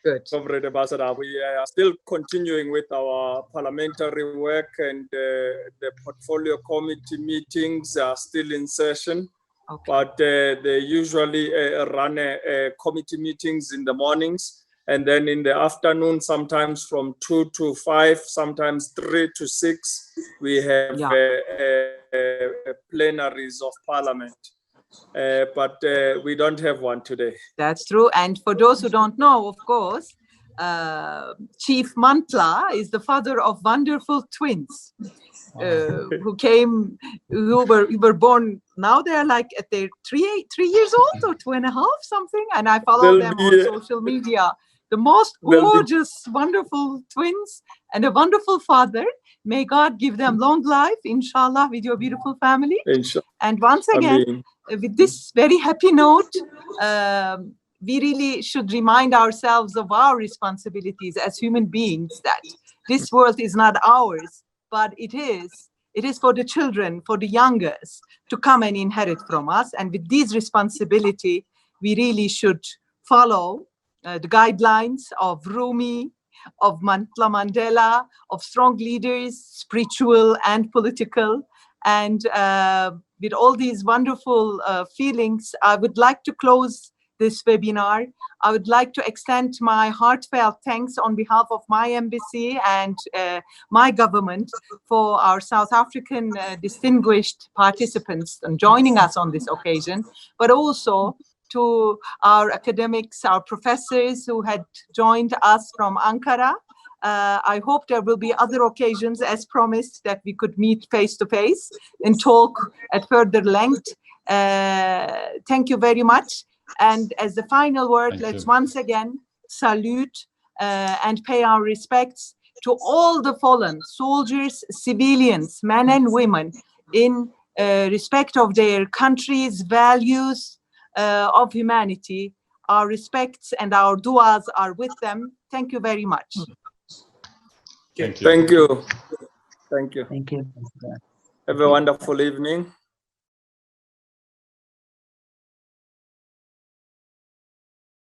Good. Comrade Ambassador, we are still continuing with our parliamentary work, and the portfolio committee meetings are still in session. Okay. But they usually run committee meetings in the mornings, and then in the afternoon, sometimes from 2 to 5, sometimes 3 to 6, we have plenaries of Parliament. But we don't have one today. That's true. And for those who don't know, of course, Chief Mantla is the father of wonderful twins who were born. Now they're like at their 3 years old or 2.5, something. And I follow them on social media. The most gorgeous, wonderful twins and a wonderful father. May God give them long life, inshallah, with your beautiful family. Inshallah. And once again, with this very happy note, we really should remind ourselves of our responsibilities as human beings, that this world is not ours, but it is for the children, for the youngest, to come and inherit from us. And with this responsibility, we really should follow the guidelines of Rumi, of Mantla Mandela, of strong leaders, spiritual and political. And with all these wonderful feelings, I would like to close this webinar. I would like to extend my heartfelt thanks on behalf of my embassy and my government for our South African distinguished participants and joining us on this occasion, but also to our academics, our professors who had joined us from Ankara, I hope there will be other occasions, as promised, that we could meet face to face and talk at further length. Thank you very much. And as the final word, let's once again salute and pay our respects to all the fallen soldiers, civilians, men and women, in respect of their country's values of humanity. Our respects and our duas are with them. Thank you very much. Thank you. Thank you. Thank you. Thank you. Have a wonderful evening.